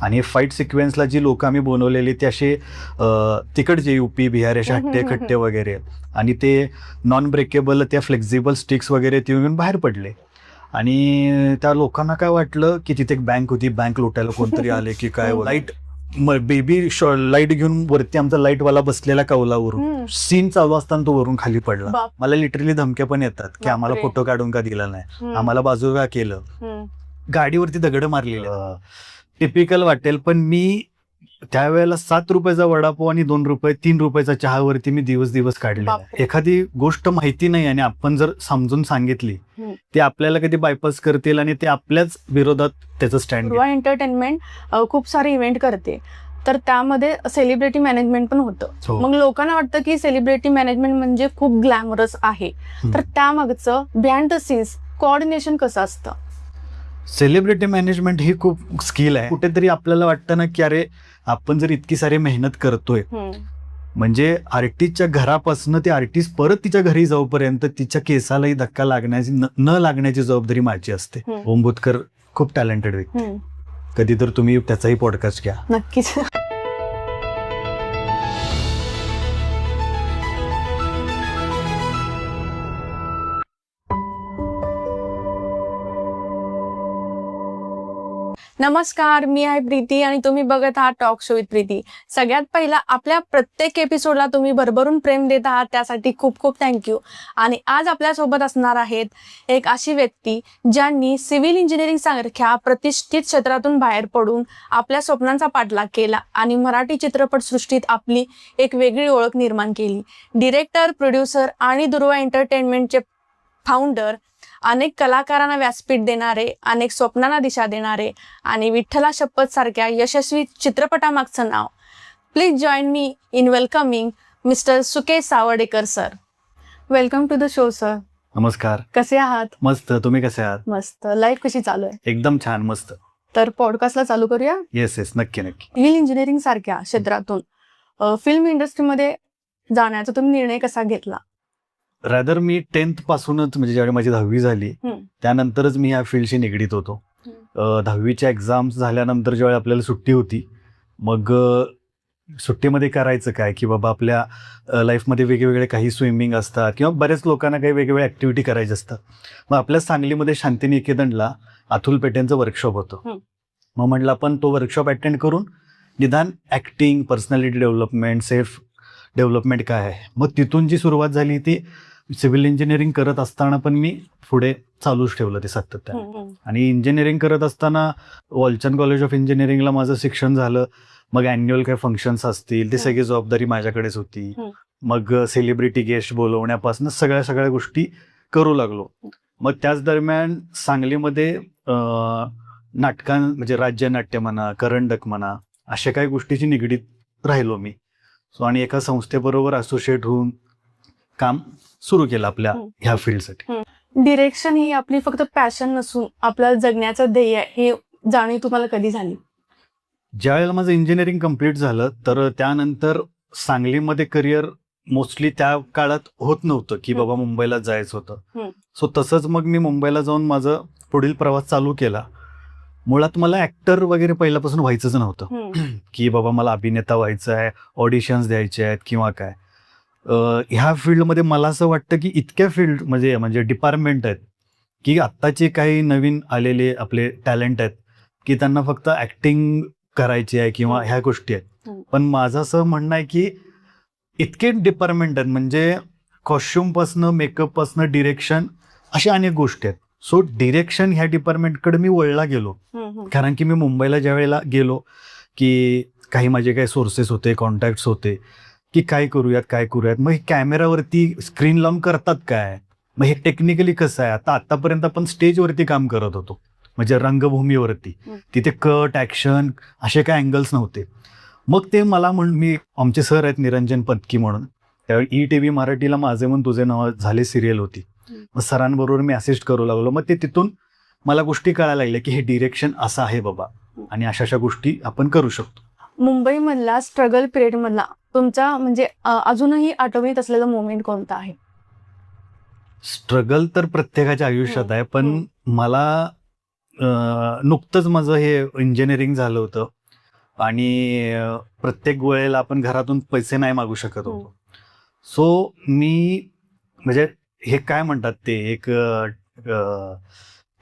आणि फाईट सिक्वेन्सला जी लोक आम्ही बनवलेली ते असे तिकडचे UP बिहार असे हट्टे खट्टे वगैरे, आणि ते नॉन ब्रेकेबल त्या फ्लेक्झिबल स्टिक्स वगैरे ते घेऊन बाहेर पडले. आणि त्या लोकांना काय वाटलं की तिथे एक बँक होती, बँक लुटायला कोणतरी आले की काय. लाईट बेबी लाईट घेऊन वरती आमचा लाईटवाला बसलेला कौलावरून सीन चालू असताना तो वरून खाली पडला. मला लिटरली धमक्या पण येतात की आम्हाला फोटो काढून का दिला नाही, आम्हाला बाजू का केलं, गाडीवरती दगड मारलेले. टिपिकल वाटेल, पण मी त्यावेळेला 7 रुपयाचा वडापाव आणि 2 रुपये 3 रुपयाचा चहावरती मी दिवस काढले. एखादी गोष्ट माहिती नाही आणि आपण जर समजून सांगितली ते आपल्याला कधी बायपास करतील आणि ते आपल्याच विरोधात त्याचं स्टँड. एंटरटेनमेंट खूप सारे इव्हेंट करते, तर त्यामध्ये सेलिब्रिटी मॅनेजमेंट पण होतं. मग लोकांना वाटतं की सेलिब्रिटी मॅनेजमेंट म्हणजे खूप ग्लॅमरस आहे, तर त्यामागचं बिहाइंड द सीन्स कोऑर्डिनेशन कसं असतं? सेलिब्रिटी मॅनेजमेंट ही खूप स्किल आहे. कुठेतरी आपल्याला वाटतं ना की अरे आपण जर इतकी सारी मेहनत करतोय, म्हणजे आर्टिस्टच्या घरापासून ते आर्टिस्ट परत तिच्या घरी जाऊपर्यंत तिच्या केसालाही धक्का लागण्याची न लागण्याची जबाबदारी माझी असते. ओम भूतकर खूप टॅलेंटेड व्यक्ती, कधी तर तुम्ही त्याचाही पॉडकास्ट घ्या. नक्कीच. नमस्कार, मी आहे प्रीती आणि तुम्ही बघत आहात टॉक शो विथ प्रीती. सगळ्यात पहिला आपल्या प्रत्येक एपिसोडला तुम्ही भरभरून प्रेम देत आहात, त्यासाठी खूप खूप थँक्यू. आणि आज आपल्यासोबत असणार आहेत एक अशी व्यक्ती ज्यांनी सिव्हिल इंजिनिअरिंग सारख्या प्रतिष्ठित क्षेत्रातून बाहेर पडून आपल्या स्वप्नांचा पाठलाग केला आणि मराठी चित्रपटसृष्टीत आपली एक वेगळी ओळख निर्माण केली. डिरेक्टर, प्रोड्युसर आणि दुर्वा एंटरटेनमेंटचे फाउंडर, अनेक कलाकारांना व्यासपीठ देणारे, अनेक स्वप्नांना दिशा देणारे आणि विठ्ठला शपथ सारख्या यशस्वी चित्रपटामागचं नाव. Please join me in welcoming mister Sukesh Sawardekar sir. Welcome to the show sir. नमस्कार. कसे आहात? मस्त. तुम्ही कसे आहात? मस्त. लाईफ कशी चालू आहे? एकदम छान, मस्त. तर पॉडकास्टला चालू करूया. येस नक्की. सिव्हिल इंजिनिअरिंग सारख्या क्षेत्रातून फिल्म इंडस्ट्रीमध्ये जाण्याचा तुम्ही निर्णय कसा घेतला? रादर मी 10th पासूनच, म्हणजे ज्यावेळी माझी 10वी झाली त्यानंतरच मी या फील्डशी निगडीत होतो. 10वीच्या एक्झाम्स झाल्यानंतर ज्यावेळी आपल्याला सुट्टी होती, मग सुट्टीमध्ये करायचं काय की बाबा आपल्या लाईफमध्ये वेगवेगळे काही स्विमिंग असतात किंवा बऱ्याच लोकांना काही वेगवेगळ्या ॲक्टिव्हिटी करायच्या असतात. मग आपल्या सांगलीमध्ये शांतिनिकेतनला अतुल पेटेंचं वर्कशॉप होतं. मग म्हटलं आपण तो वर्कशॉप अटेंड करून निदान acting, personality development, self development काय आहे. मग तिथून जी सुरुवात झाली ती सिव्हिल इंजिनिअरिंग करत असताना पण मी पुढे चालूच ठेवलं ते सातत्याने. आणि इंजिनिअरिंग करत असताना वॉलचंद कॉलेज ऑफ इंजिनिअरिंगला माझं शिक्षण झालं. मग ॲन्युअल काय फंक्शन्स असतील ते सगळी जबाबदारी माझ्याकडेच होती. मग सेलिब्रिटी गेस्ट बोलवण्यापासून सगळ्या गोष्टी करू लागलो. मग त्याच दरम्यान सांगलीमध्ये म्हणजे राज्यनाट्य म्हणा, करंडक म्हणा, अशा काही गोष्टीची निगडीत राहिलो मी. सो आणि एका संस्थेबरोबर असोसिएट होऊन काम सुरू केलं आपल्या ह्या फील्डसाठी. डिरेक्शन ही आपली फक्त पॅशन नसून आपल्याला जगण्याचं ध्येय आहे, हे जाणीव तुम्हाला कधी झाली? ज्यावेळेला माझं इंजिनिअरिंग कम्प्लीट झालं तर त्यानंतर सांगलीमध्ये करिअर मोस्टली त्या काळात होत नव्हतं की बाबा मुंबईला जायचं होतं. सो तसंच मग मी मुंबईला जाऊन माझं पुढील प्रवास चालू केला. मुळात मला ॲक्टर वगैरे पहिल्यापासून व्हायचंच नव्हतं की बाबा मला अभिनेता व्हायचं आहे, ऑडिशन्स द्यायचे आहेत किंवा काय. ह्या फील्डमध्ये मला असं वाटतं की इतक्या फील्ड म्हणजे डिपार्टमेंट आहेत की आत्ताचे काही नवीन आलेले आपले टॅलेंट आहेत की त्यांना फक्त ॲक्टिंग करायची आहे किंवा ह्या गोष्टी आहेत. पण माझं असं म्हणणं आहे की इतके डिपार्टमेंट आहेत, म्हणजे कॉस्ट्युमपासनं, मेकअपपासनं, डिरेक्शन, अशा अनेक गोष्टी आहेत. सो डिरेक्शन ह्या डिपार्टमेंटकडे मी वळला गेलो. कारण की मी मुंबईला ज्या वेळेला गेलो की काही माझे काही सोर्सेस होते, कॉन्टॅक्ट्स होते की काय करूयात. मग हे कॅमेरावरती स्क्रीन लावून करतात काय, मग हे टेक्निकली कसं आहे. आतापर्यंत आपण स्टेजवरती काम करत होतो, म्हणजे रंगभूमीवरती, तिथे कट, ॲक्शन असे काय अँगल्स नव्हते. मग ते मी आमचे सर आहेत निरंजन पत्की म्हणून, त्यावेळी ETV मराठीला माझे म्हणून तुझे नाव झाले सिरियल होती. मग सरांबरोबर मी असिस्ट करू लागलो. मग ते तिथून मला गोष्टी कळायला लागल्या की हे डिरेक्शन असं आहे बाबा आणि अशा गोष्टी आपण करू शकतो. मुंबईमधला स्ट्रगल पिरियड मधला तुमचा म्हणजे अजूनही आठवणीत असलेला मोमेंट कोणता आहे? स्ट्रगल तर प्रत्येकाच्या आयुष्यात आहे, पण मला नुकतंच माझं हे इंजिनिअरिंग झालं होतं आणि प्रत्येक वेळेला आपण घरातून पैसे नाही मागू शकत होतो. सो मी म्हणजे हे काय म्हणतात ते एक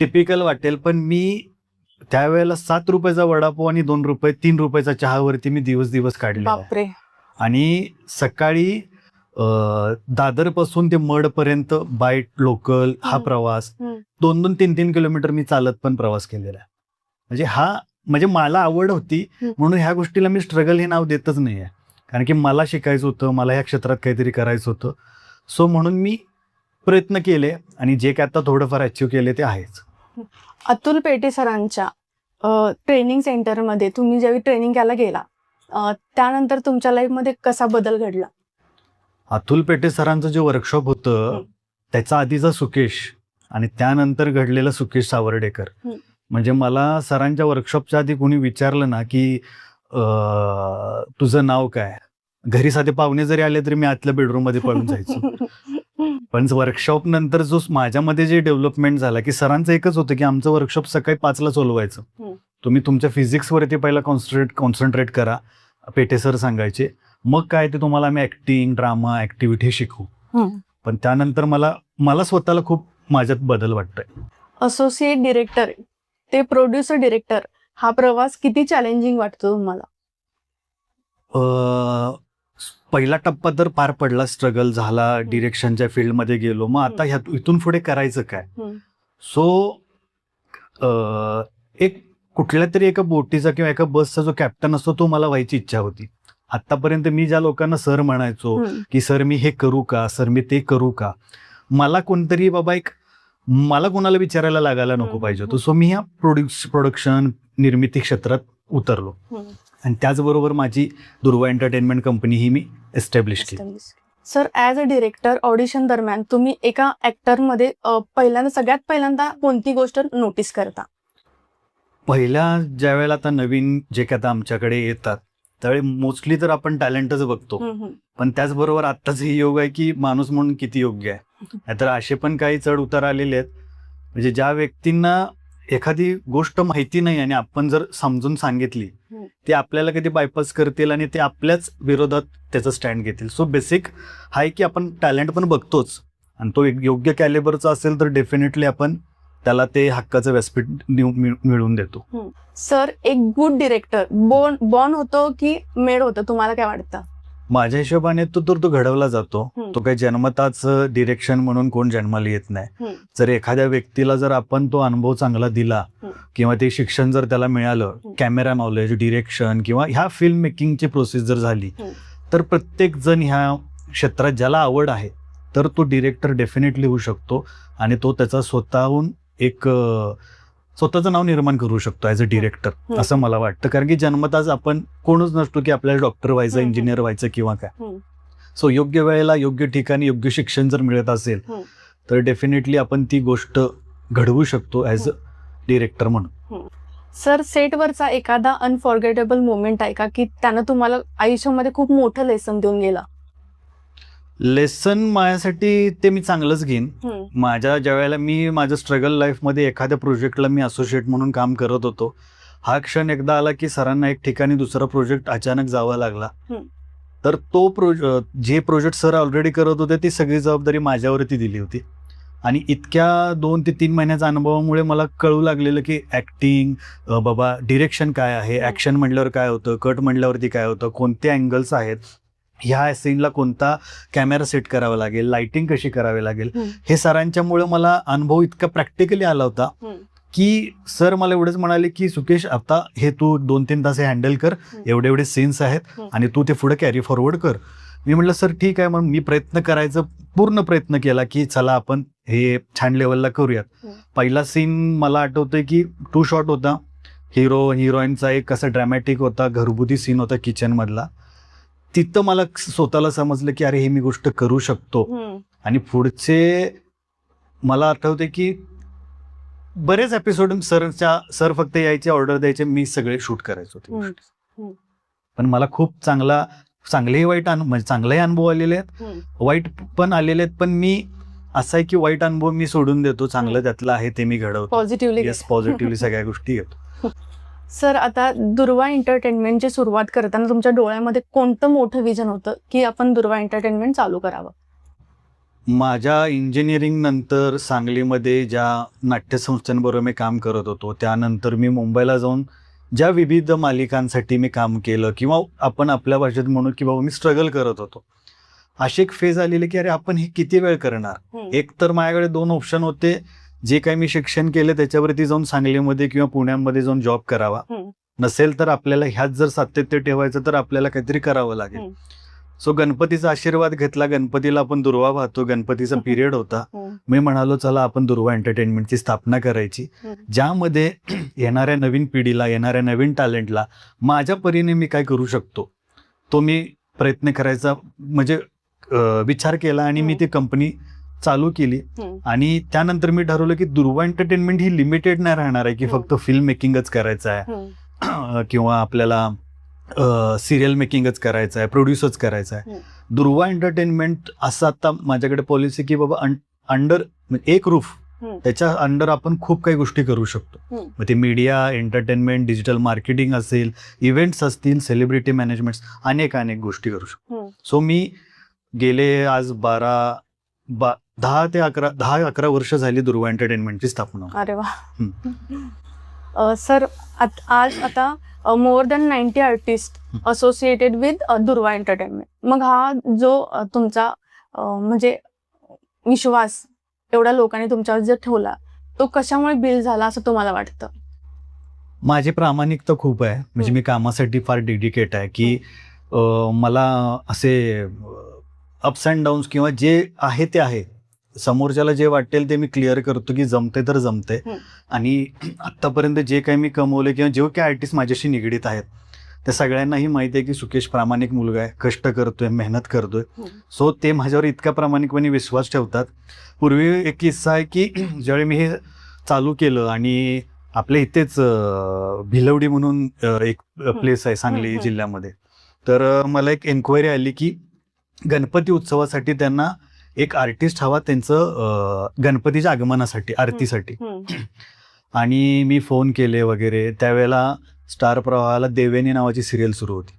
टिपिकल वाटेल, पण मी त्यावेळेला 7 रुपयाचा वडापाव आणि 2 रुपये 3 रुपयाचा चहावरती मी दिवस काढले. बापरे. आणि सकाळी दादर पासून ते मड पर्यंत बाय लोकल हा प्रवास 2-2, 3-3 किलोमीटर मी चालत पण प्रवास केलेला आहे. म्हणजे मला आवड होती म्हणून ह्या गोष्टीला मी स्ट्रगल हे नाव देतच नाहीये, कारण की मला शिकायचं होतं, मला ह्या क्षेत्रात काहीतरी करायचं होतं. सो म्हणून मी प्रयत्न केले आणि जे काय आता थोडंफार अचीव्ह केले ते आहेच. अतुल पेटे सरांच्या ट्रेनिंग सेंटरमध्ये तुम्ही ज्यावेळी ट्रेनिंग घ्यायला गेला, त्यानंतर तुमच्या लाईफमध्ये कसा बदल घडला? अतुल पेटे सरांचं जे वर्कशॉप होतं त्याचा आधीचा सुकेश आणि त्यानंतर घडलेलं सुकेश सावर्डेकर. म्हणजे मला सरांच्या वर्कशॉपच्या आधी कोणी विचारलं ना की तुझं नाव काय, घरी साधे पाहुणे जरी आले तरी मी आतल्या बेडरूम मध्ये पळून जायचो. पण वर्कशॉप नंतर जो माझ्यामध्ये जे डेव्हलपमेंट झाला की सरांचं एकच होतं की आमचं वर्कशॉप सकाळी 5ला चालू व्हायचं, तुम्ही तुमच्या फिजिक्सवरती पहिला कॉन्सन्ट्रेट करा, पेटे सर सांगायचे, मग काय ते तुम्हाला आम्ही ऍक्टिंग, ड्रामा, ऍक्टिव्हिटी शिकवू. पण त्यानंतर मला स्वतःला खूप माझ्यात बदल वाटतोय. असोसिएट डिरेक्टर ते प्रोड्युसर डिरेक्टर हा प्रवास किती चॅलेंजिंग वाटतो तुम्हाला? पहिला टप्पा तर पार पडला, स्ट्रगल झाला, डिरेक्शनच्या फील्डमध्ये गेलो, मग आता इथून पुढे करायचं काय. सो एक कुठल्या तरी एका बोटीचा किंवा एका बसचा जो कॅप्टन असतो तो मला व्हायची इच्छा होती. आतापर्यंत मी ज्या लोकांना सर म्हणायचो की सर मी हे करू का, सर मी ते करू का, मला कोणतरी बाबा मला कोणाला विचारायला लागायला नको पाहिजे होतं. सो मी ह्या प्रोडक्शन निर्मिती क्षेत्रात उतरलो आणि त्याचबरोबर माझी दुर्वा एंटरटेनमेंट कंपनी ही मी एस्टॅब्लिश केली. Sir, as a director audition दरम्यान तुम्ही एका ऍक्टरमध्ये सगळ्यात पहिल्यांदा कोणती गोष्ट नोटीस करता? पहिल्या ज्या वेळेला आता नवीन जे काय आता आमच्याकडे येतात त्यावेळी मोस्टली तर आपण टॅलेंटच बघतो, पण त्याचबरोबर आत्ताच हे योग आहे की माणूस म्हणून किती योग्य आहे. नाहीतर असे पण काही चढ उतार आलेले आहेत, म्हणजे ज्या व्यक्तींना एखादी गोष्ट माहिती नाही आणि आपण जर समजून सांगितली ते आपल्याला कधी बायपास करतील आणि ते आपल्याच विरोधात त्याचं स्टँड घेतील. सो बेसिक हा आहे की आपण टॅलेंट पण बघतोच आणि तो योग्य कॅलिबरचा असेल तर डेफिनेटली आपण त्याला ते हक्काचं व्यासपीठ मिळवून देतो. सर, एक गुड डिरेक्टर बॉर्न होतो की मेड होतो, तुम्हाला काय वाटतं? माझ्या हिशोबाने तो घडवला जातो. तो काही जन्मताच डिरेक्शन म्हणून कोण जन्माला येत नाही. जर एखाद्या व्यक्तीला जर आपण तो अनुभव चांगला दिला किंवा ते शिक्षण जर त्याला मिळालं, कॅमेरा नॉलेज, डिरेक्शन किंवा ह्या फिल्म मेकिंगची प्रोसेस जर झाली तर प्रत्येक जण ह्या क्षेत्रात ज्याला आवड आहे तर तो डिरेक्टर डेफिनेटली होऊ शकतो आणि तो त्याचा स्वतःहून एक स्वतःचं नाव निर्माण करू शकतो ॲज अ डिरेक्टर, असं मला वाटतं. कारण की जन्मताच आपण कोणच नसतो की आपल्याला डॉक्टर व्हायचं, इंजिनियर व्हायचं किंवा काय. सो योग्य वेळेला योग्य ठिकाणी योग्य शिक्षण जर मिळत असेल तर डेफिनेटली आपण ती गोष्ट घडवू शकतो ॲज अ डिरेक्टर म्हणून. सर, सेटवरचा एखादा अनफॉर्गेटेबल मोमेंट आहे का की त्यानं तुम्हाला आयुष्यामध्ये खूप मोठं लेसन देऊन गेला? लेसन माझ्यासाठी ते मी चांगलंच घेईन. ज्या वेळेला मी माझ्या स्ट्रगल लाईफमध्ये एखाद्या प्रोजेक्टला मी असोसिएट म्हणून काम करत होतो, हा क्षण एकदा आला की सरांना एक ठिकाणी दुसरा प्रोजेक्ट अचानक जावा लागला. तर तो जे प्रोजेक्ट सर ऑलरेडी करत होते ती सगळी जबाबदारी माझ्यावरती दिली होती आणि इतक्या 2 ते 3 महिन्याच्या अनुभवामुळे मला कळू लागलेलं की ऍक्टिंग, बाबा डिरेक्शन काय आहे, ऍक्शन म्हणल्यावर काय होतं, कट म्हणल्यावरती काय होतं, कोणते अँगल्स आहेत, ह्या सीनला कोणता कॅमेरा सेट करावा लागेल, लाइटिंग कशी करावी लागेल, हे सरांच्यामुळे मला अनुभव इतका प्रॅक्टिकली आला होता की सर मला एवढंच म्हणाले की सुकेश आता हे तू 2-3 तास हँडल कर, एवढे सीन्स आहेत आणि तू ते पुढे कॅरी फॉरवर्ड कर. मी म्हटलं सर ठीक आहे, मग मी पूर्ण प्रयत्न केला की चला आपण हे छान लेवलला करूयात. पहिला सीन मला आठवतंय की 2 शॉट होता, हिरो हिरोईनचा एक असा ड्रॅमॅटिक होता, घरगुती सीन होता किचन मधला. तिथं मला स्वतःला समजलं की अरे हे मी गोष्ट करू शकतो आणि पुढचे मला आठवते की बरेच एपिसोड सर फक्त यायचे, ऑर्डर द्यायचे, मी सगळे शूट करायचो ते गोष्टी. पण मला खूप चांगलेही चांगलेही अनुभव आलेले आहेत, वाईट पण आलेले आहेत. पण मी असं आहे की वाईट अनुभव मी सोडून देतो, चांगलं त्यातलं आहे ते मी घडवतो. पॉझिटिव्हली पॉझिटिव्हली सगळ्या गोष्टी घेतो. सर, आता दुर्वा एंटरटेनमेंटची सुरुवात करताना तुमच्या डोळ्यामध्ये कोणतं मोठं विजन होतं की आपण दुर्वा एंटरटेनमेंट चालू करावं? माझ्या इंजिनिअरिंग नंतर सांगलीमध्ये ज्या नाट्यसंस्थांबरोबर मी काम करत होतो, त्यानंतर मी मुंबईला जाऊन ज्या विविध मालिकांसाठी मी काम केलं किंवा आपण आपल्या भाषेत म्हणू की बाबा मी स्ट्रगल करत होतो, अशी एक फेज आलेली की अरे आपण हे किती वेळ करणार. एक तर माझ्याकडे 2 ऑप्शन होते, जे काही मी शिक्षण केलं त्याच्यावरती जाऊन सांगलीमध्ये किंवा पुण्यामध्ये जाऊन जॉब करावा, नसेल तर आपल्याला ह्यात जर सातत्य ठेवायचं तर आपल्याला काहीतरी करावं लागेल. सो गणपतीचा आशीर्वाद घेतला. गणपतीला आपण दुर्वा पाहतो, गणपतीचा पिरियड होता. मी म्हणालो चला आपण दुर्वा एंटरटेनमेंटची स्थापना करायची, ज्यामध्ये येणाऱ्या नवीन पिढीला, येणाऱ्या नवीन टॅलेंटला माझ्या परीने मी काय करू शकतो तो मी प्रयत्न करायचा म्हणजे विचार केला आणि मी ती कंपनी चालू केली. आणि त्यानंतर मी ठरवलं की दुर्वा एंटरटेनमेंट ही लिमिटेड नाही राहणार आहे की फक्त फिल्म मेकिंगच करायचं आहे किंवा आपल्याला सिरियल मेकिंगच करायचं आहे, प्रोड्युसच करायचं आहे. दुर्वा एंटरटेनमेंट असं आता माझ्याकडे पॉलिसी की बाबा अंडर एक रूफ, त्याच्या अंडर आपण खूप काही गोष्टी करू शकतो. मग ते मीडिया, एंटरटेनमेंट, डिजिटल मार्केटिंग असेल, इव्हेंट्स असतील, सेलिब्रिटी मॅनेजमेंट, अनेक गोष्टी करू शकतो. सो मी गेले आज 10 ते 11 वर्ष झाली दुर्वा एंटरटेनमेंटची स्थापना. अरे वा. सर, आज आता more than 90 artist associated with दुर्वा एंटरटेनमेंट. मग हा जो तुमचा म्हणजे विश्वास एवढ्या लोकांनी तुमच्यावर जर ठेवला, तो कशामुळे बिल्ड झाला असं तुम्हाला वाटतं? माझी प्रामाणिकता खूप आहे. म्हणजे मी कामासाठी फार डेडिकेट आहे की मला असे अप्स अँड डाऊन्स किंवा जे आहे ते आहे, समोरच्याला जे वाटेल ते मी क्लिअर करतो की जमते तर जमते. आणि आत्तापर्यंत जे काही मी कमवले किंवा जे काही आर्टिस्ट माझ्याशी निगडीत आहेत त्या सगळ्यांनाही माहिती आहे की सुकेश प्रामाणिक मुलगा आहे, कष्ट करतोय, मेहनत करतोय. सो ते माझ्यावर इतका प्रामाणिकपणे विश्वास ठेवतात. पूर्वी एक किस्सा आहे की ज्यावेळी मी हे चालू केलं आणि आपल्या इथेच भिलवडी म्हणून एक प्लेस आहे सांगली जिल्ह्यामध्ये, तर मला एक एन्क्वायरी आली की गणपती उत्सवासाठी त्यांना एक आर्टिस्ट हवा त्यांचं गणपतीच्या आगमनासाठी, आरतीसाठी. आणि मी फोन केले वगैरे. त्यावेळेला स्टार प्रवाहाला देव्यानी नावाची सिरियल सुरू होती.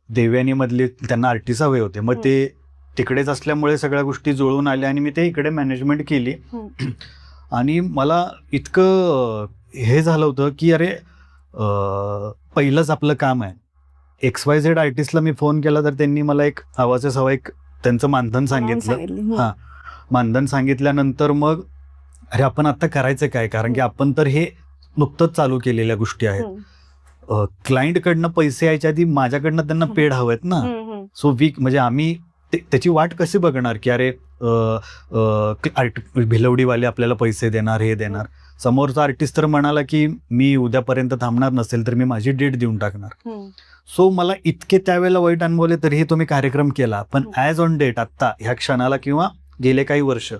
देव्यानी मधले त्यांना आर्टिस्ट हवे होते. मग ते तिकडेच असल्यामुळे सगळ्या गोष्टी जुळून आल्या आणि मी ते इकडे मॅनेजमेंट केली. आणि मला इतकं हे झालं होतं की अरे पहिलंच आपलं काम आहे. XYZ आर्टिस्टला मी फोन केला तर त्यांनी मला एक आवाजच हवा, एक त्यांचं मानधन सांगितलं. हां, मानधन सांगितल्यानंतर मग अरे आपण आता करायचं काय, कारण की आपण तर हे नुकतंच चालू केलेल्या गोष्टी आहेत. क्लायंटकडनं पैसे यायच्या आधी माझ्याकडनं त्यांना पेड हवेत ना. सो म्हणजे आम्ही त्याची वाट कशी बघणार की अरे भिलवडीवाले आपल्याला पैसे देणार, हे देणार. समोरचा आर्टिस्ट तर म्हणाला की मी उद्यापर्यंत थांबणार नसेल तर मी माझी डेट देऊन टाकणार. सो मला इतके त्यावेळेला वाईट अनुभवले तरीही तो मी कार्यक्रम केला. पण ॲज ऑन डेट आत्ता ह्या क्षणाला किंवा गेले काही वर्ष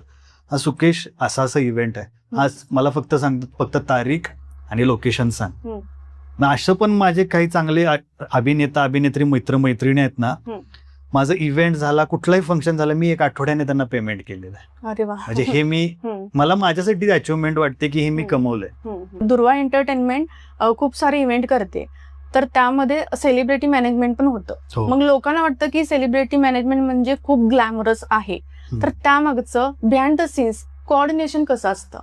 हा सुकेश असा इव्हेंट आहे, आज मला फक्त तारीख आणि लोकेशन सांग. असं पण माझे काही चांगले अभिनेता अभिनेत्री मित्रमैत्रिणी आहेत ना, माझं इव्हेंट झाला, कुठलाही फंक्शन झालं, मी 1 आठवड्याने त्यांना पेमेंट केलेलं आहे. अरे वा. म्हणजे हे मला माझ्यासाठी अचिव्हमेंट वाटते की हे मी कमवलंय. दुर्वा एंटरटेनमेंट खूप सारे इव्हेंट करते, तर त्यामध्ये सेलिब्रिटी मॅनेजमेंट पण होतं. मग लोकांना वाटतं की सेलिब्रिटी मॅनेजमेंट म्हणजे खूप ग्लॅमरस आहे, तर त्यामागचं बिहाइंड द सीन्स कोऑर्डिनेशन कसं असतं?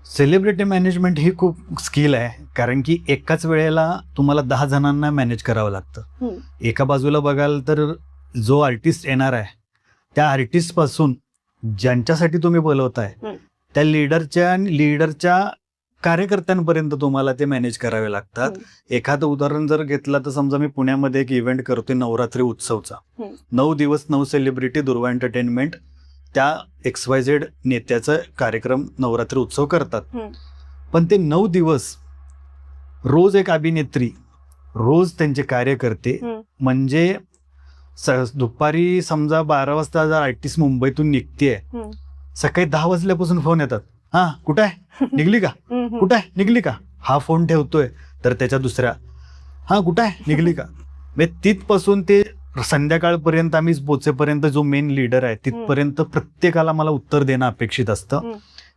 सेलिब्रिटी मॅनेजमेंट ही खूप स्किल आहे, कारण की एकाच वेळेला तुम्हाला 10 जणांना मॅनेज करावं लागतं. एका बाजूला बघाल तर जो आर्टिस्ट येणार आहे त्या आर्टिस्ट पासून ज्यांच्यासाठी तुम्ही बोलवताय त्या लीडरच्या कार्यकर्त्यांपर्यंत तुम्हाला ते मॅनेज करावे लागतात. एखादं उदाहरण जर घेतलं तर समजा मी पुण्यामध्ये एक इव्हेंट करतोय नवरात्री उत्सवचा. 9 दिवस 9 सेलिब्रिटी दुर्वा एंटरटेनमेंट त्या XYZ नेत्याचा कार्यक्रम नवरात्री उत्सव करतात. पण ते 9 दिवस रोज एक अभिनेत्री, रोज त्यांचे कार्यकर्ते. म्हणजे दुपारी समजा 12 वाजता जर आर्टिस्ट मुंबईतून निघतेय, सकाळी 10 वाजल्यापासून फोन येतात. हा कुठं आहे, निघली का, कुठं आहे, निघली का. हा फोन ठेवतोय तर त्याच्या दुसऱ्या, हा कुठं आहे, निघली का. म्हणजे तिथपासून ते संध्याकाळपर्यंत आम्ही पोचेपर्यंत जो मेन लीडर आहे तिथपर्यंत प्रत्येकाला मला उत्तर देणं अपेक्षित असतं.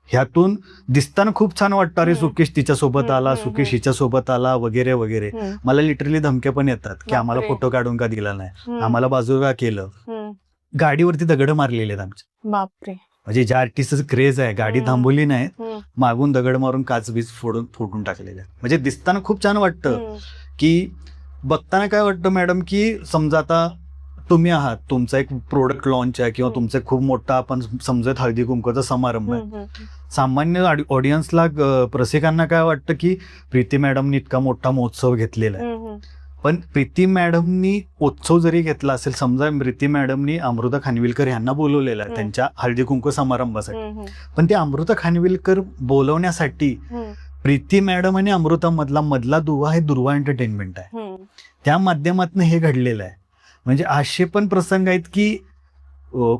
ह्यातून दिसताना खूप छान वाटतं, अरे हम्म. सुकेश तिच्यासोबत आला, हम्म, सुकेश हिच्यासोबत आला, वगैरे वगैरे. मला लिटरली धमक्या पण येतात की आम्हाला बापरे. फोटो काढून का दिला नाही, आम्हाला बाजूला केलं. गाडीवरती दगड मारलेले आहेत आमच्या. बापरे. म्हणजे ज्या आर्टिस्टचं क्रेज आहे, गाडी थांबवली नाही, मागून दगड मारून काच बीज फोडून टाकलेले आहेत. म्हणजे दिसताना खूप छान वाटतं. की बघताना काय वाटतं मॅडम, की समजा आता तुम्ही आहात, तुमचा एक प्रोडक्ट लॉन्च आहे किंवा तुमचा खूप मोठा आपण समजत हळदी कुंकूचा समारंभ आहे. सामान्य ऑडियन्सला, रसिकांना काय वाटतं की प्रीती मॅडमनी इतका मोठा महोत्सव घेतलेला आहे. पण प्रीती मॅडमनी उत्सव जरी घेतला असेल, समजा प्रीती मॅडमनी अमृता खानविलकर यांना बोलवलेलं आहे त्यांच्या हळदी कुंकू समारंभासाठी, पण ते अमृता खानविलकर बोलवण्यासाठी प्रीती मॅडम आणि अमृता मधला दुवा हे दुर्वा एंटरटेनमेंट आहे. त्या माध्यमातून हे घडलेलं आहे. म्हणजे असे पण प्रसंग आहेत की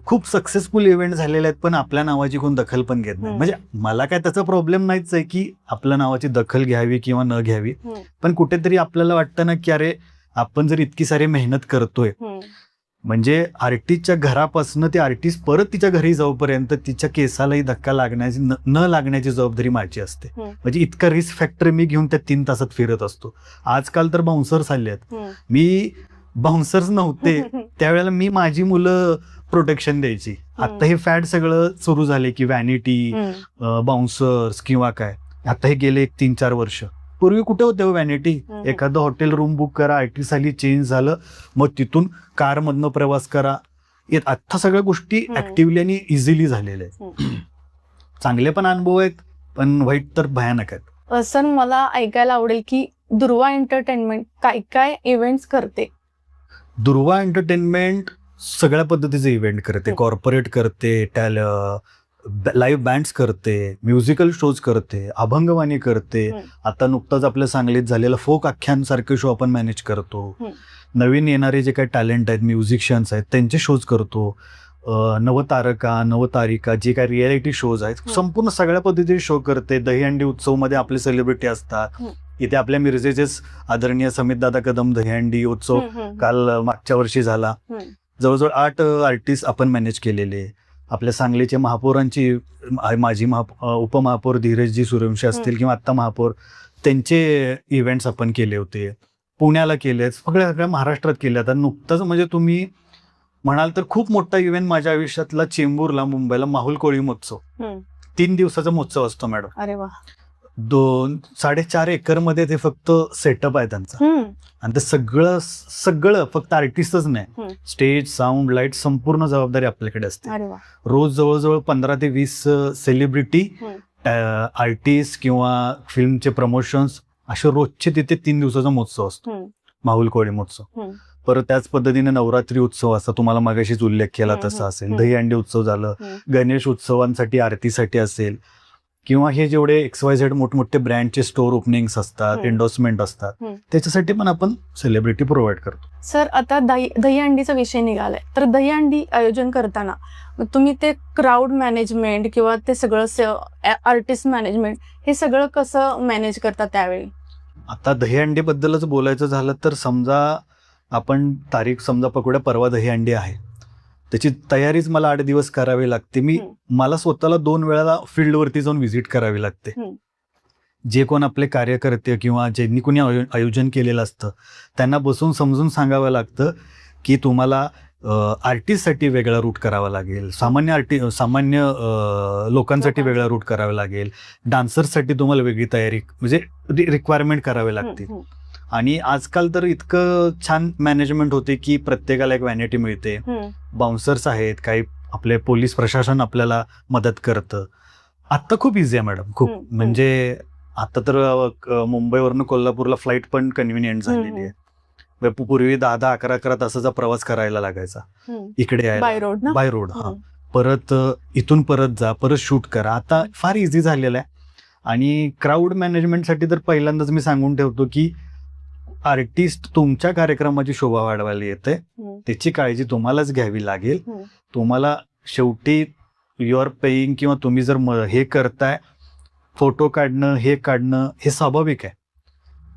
खूप सक्सेसफुल इव्हेंट झालेले आहेत, पण आपल्या नावाची कोण दखल पण घेत नाही. म्हणजे मला काय त्याचा प्रॉब्लेम नाहीच आहे की आपल्या नावाची दखल घ्यावी किंवा न घ्यावी, पण कुठेतरी आपल्याला वाटतं ना की अरे आपण जर इतकी सारी मेहनत करतोय, म्हणजे आर्टिस्टच्या घरापासून ते आर्टिस्ट परत तिच्या घरी जाऊपर्यंत तिच्या केसालाही धक्का लागण्याची न लागण्याची जबाबदारी माझी असते. म्हणजे इतका रिस्क फॅक्टर मी घेऊन त्या 3 तासात फिरत असतो. आजकाल तर बाउन्सर्स आले आहेत. मी बाउन्सर्स नव्हते त्यावेळेला मी माझी मुलं प्रोटेक्शन द्यायची. आता हे फॅड सगळं सुरू झाले की व्हॅनिटी, बाउन्सर्स किंवा काय. आता हे गेले 3-4 वर्ष. पूर्वी कुठे होते व्हॅनिटी? एखादं हॉटेल रूम बुक करा, आर्टिस्ट आली, चेंज झालं, मग तिथून कार मधनं प्रवास करा. आता सगळ्या गोष्टी ऍक्टिव्हली आणि इझिली झालेल्या आहेत. चांगले पण अनुभव आहेत, पण वाईट तर भयानक आहेत. सर, मला ऐकायला आवडेल की दुर्वा एंटरटेनमेंट काय काय इव्हेंट्स करते? दुर्वा एंटरटेनमेंट सगळ्या पद्धतीचे इव्हेंट करते. कॉर्पोरेट करते, लाईव्ह बँड्स करते, म्युझिकल शोज करते, अभंगवाणी करते. आता नुकताच आपल्या सांगलीत झालेला फोक आख्यानसारखे शो आपण मॅनेज करतो. नवीन येणारे जे काही टॅलेंट आहेत, म्युझिशियन्स आहेत, त्यांचे शोज करतो. नवतारिका जे काही रियालिटी शोज आहेत, संपूर्ण सगळ्या पद्धतीचे शो करते. दहीहंडी उत्सव मध्ये आपले सेलिब्रिटी असतात. इथे आपल्या मिरजेचेच आदरणीय समितदादा कदम दहीहंडी उत्सव काल मागच्या वर्षी झाला. जवळजवळ 8 आर्टिस्ट आपण मॅनेज केलेले. आपल्या सांगलीचे महापौरांची, माजी उपमहापौर धीरजजी सूर्यवंशी असतील किंवा आत्ता महापौर, त्यांचे इव्हेंट्स आपण केले होते. पुण्याला केले, सगळ्या महाराष्ट्रात केले. आता नुकतंच म्हणजे तुम्ही म्हणाल तर खूप मोठा इव्हेंट माझ्या आयुष्यातला चेंबूरला, मुंबईला माहुल कोळी महोत्सव. 3 दिवसाचा महोत्सव असतो मॅडम. अरे वा. 2-4.5 एकर मध्ये ते फक्त सेटअप आहे त्यांचा. आणि ते सगळं फक्त आर्टिस्टच नाही, स्टेज, साऊंड, लाईट, संपूर्ण जबाबदारी आपल्याकडे असते. रोज जवळजवळ 15 ते 20 सेलिब्रिटी, आर्टिस्ट किंवा फिल्मचे प्रमोशन्स, असे रोजचे तिथे 3 दिवसाचा महोत्सव असतो, माहुल कोळी महोत्सव. परत त्याच पद्धतीने नवरात्री उत्सव असा तुम्हाला मागाशीच उल्लेख केला तसा असेल. दहीहंडी उत्सव झालं, गणेश उत्सवांसाठी आरतीसाठी असेल, किंवा हे जेवढे XYZ मोठमोठे ब्रँडचे स्टोर ओपनिंग्स असतात, एन्डोर्समेंट असतात, त्याच्यासाठी पण आपण सेलिब्रिटी प्रोव्हाइड करतो. सर, आता दहीहंडीचा विषय निघालाय, तर दहीहंडी आयोजन करताना तुम्ही ते क्राऊड मॅनेजमेंट किंवा ते सगळं आर्टिस्ट मॅनेजमेंट हे सगळं कसं मॅनेज करता त्यावेळी? आता दहीहंडी बद्दलच बोलायचं झालं तर समजा आपण तारीख समजा पकडूया, परवा दहीहंडी आहे, त्याची तयारीच मला 8 दिवस करावी लागते. मला स्वतःला 2 वेळा फील्डवरती जाऊन व्हिजिट करावी लागते. जे कोण आपले कार्यकर्ते किंवा ज्यांनी कोणी आयोजन केलेलं असतं त्यांना बसून समजून सांगावं लागतं की तुम्हाला आर्टिस्टसाठी वेगळा रूट करावा लागेल, सामान्य लोकांसाठी वेगळा रूट करावा लागेल, डान्सर्ससाठी तुम्हाला वेगळी तयारी म्हणजे रिक्वायरमेंट करावी लागते. आणि आजकाल तर इतकं छान मॅनेजमेंट होते की प्रत्येकाला एक व्हॅनिटी मिळते, बाउन्सर्स आहेत, काही आपले पोलीस प्रशासन आपल्याला मदत करतं. आता खूप इझी आहे मॅडम, खूप. म्हणजे आता तर मुंबईवरनं कोल्हापूरला फ्लाईट पण कन्व्हिनियंट झालेली आहे. पूर्वी 10-11 तासाचा प्रवास करायला लागायचा इकडे यायला, बाय रोड. परत इथून परत जा, परत शूट करा. आता फार इझी झालेलं आहे. आणि क्राऊड मॅनेजमेंटसाठी तर पहिल्यांदाच मी सांगून ठेवतो की आर्टिस्ट तुमच्या कार्यक्रमाची शोभा वाढवायला येते, त्याची काळजी तुम्हालाच घ्यावी लागेल. तुम्हाला शेवटी यू आर पेईंग, किंवा तुम्ही जर हे करताय, फोटो काढणं हे स्वाभाविक आहे,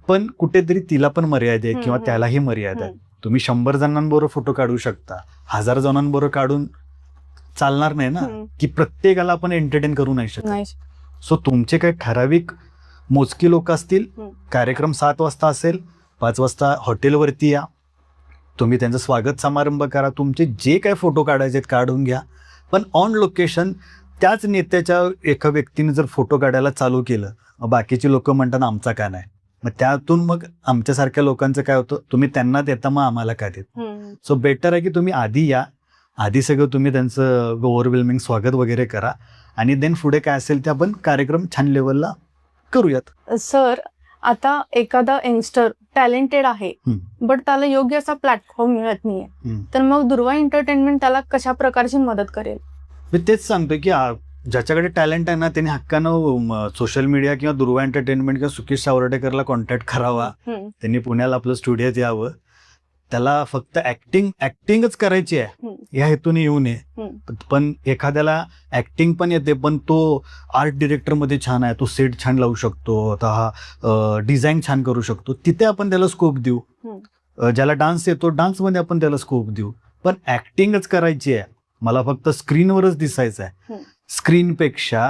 पण कुठेतरी तिला पण मर्यादा आहे किंवा त्यालाही मर्यादा आहे. तुम्ही 100 जणांबरोबर फोटो काढू शकता, 1000 जणांबरोबर काढून चालणार नाही ना, की प्रत्येकाला आपण एंटरटेन करू नाही शकत. नाही. सो तुमचे काही ठराविक मोजकी लोक असतील, कार्यक्रम 7 वाजता असेल, 5 वाजता हॉटेलवरती या, तुम्ही त्यांचं स्वागत समारंभ करा, तुमचे जे काही फोटो काढायचे काढून घ्या, पण ऑन लोकेशन त्याच नेत्याच्या एका व्यक्तीने जर फोटो काढायला चालू केलं, मग बाकीची लोक म्हणतात आमचा का नाही, मग त्यातून मग आमच्यासारख्या लोकांचं काय होतं, तुम्ही त्यांना देता मग आम्हाला काय देत. सो बेटर आहे की तुम्ही आधी या, आधी सगळं तुम्ही त्यांचं ओव्हरवेल्मिंग स्वागत वगैरे करा, आणि देन पुढे काय असेल ते आपण कार्यक्रम छान लेवलला करूयात. सर, आता एखादा यंगस्टर टॅलेंटेड आहे, बट त्याला योग्य असा प्लॅटफॉर्म मिळत नाहीये, तर मग दुर्वा एंटरटेनमेंट त्याला कशा प्रकारची मदत करेल? मी तेच सांगतोय की ज्याच्याकडे टॅलेंट आहे ना, त्यांनी हक्कानं सोशल मीडिया किंवा दुर्वा एंटरटेनमेंट किंवा सुकेश सावर्डेकरला कॉन्टॅक्ट करावा. त्यांनी पुण्याला आपलं स्टुडिओत यावं, त्याला फक्त ऍक्टिंगच करायची आहे या हेतूने येऊ नये. पण एखाद्याला ऍक्टिंग पण येते, पण तो आर्ट डिरेक्टर मध्ये छान आहे, तो सेट छान लावू शकतो, आता हा डिझाईन छान करू शकतो, तिथे आपण त्याला स्कोप देऊ. ज्याला डान्स येतो, डान्समध्ये आपण त्याला स्कोप देऊ. पण ऍक्टिंगच करायची आहे, मला फक्त स्क्रीनवरच दिसायचं आहे. स्क्रीनपेक्षा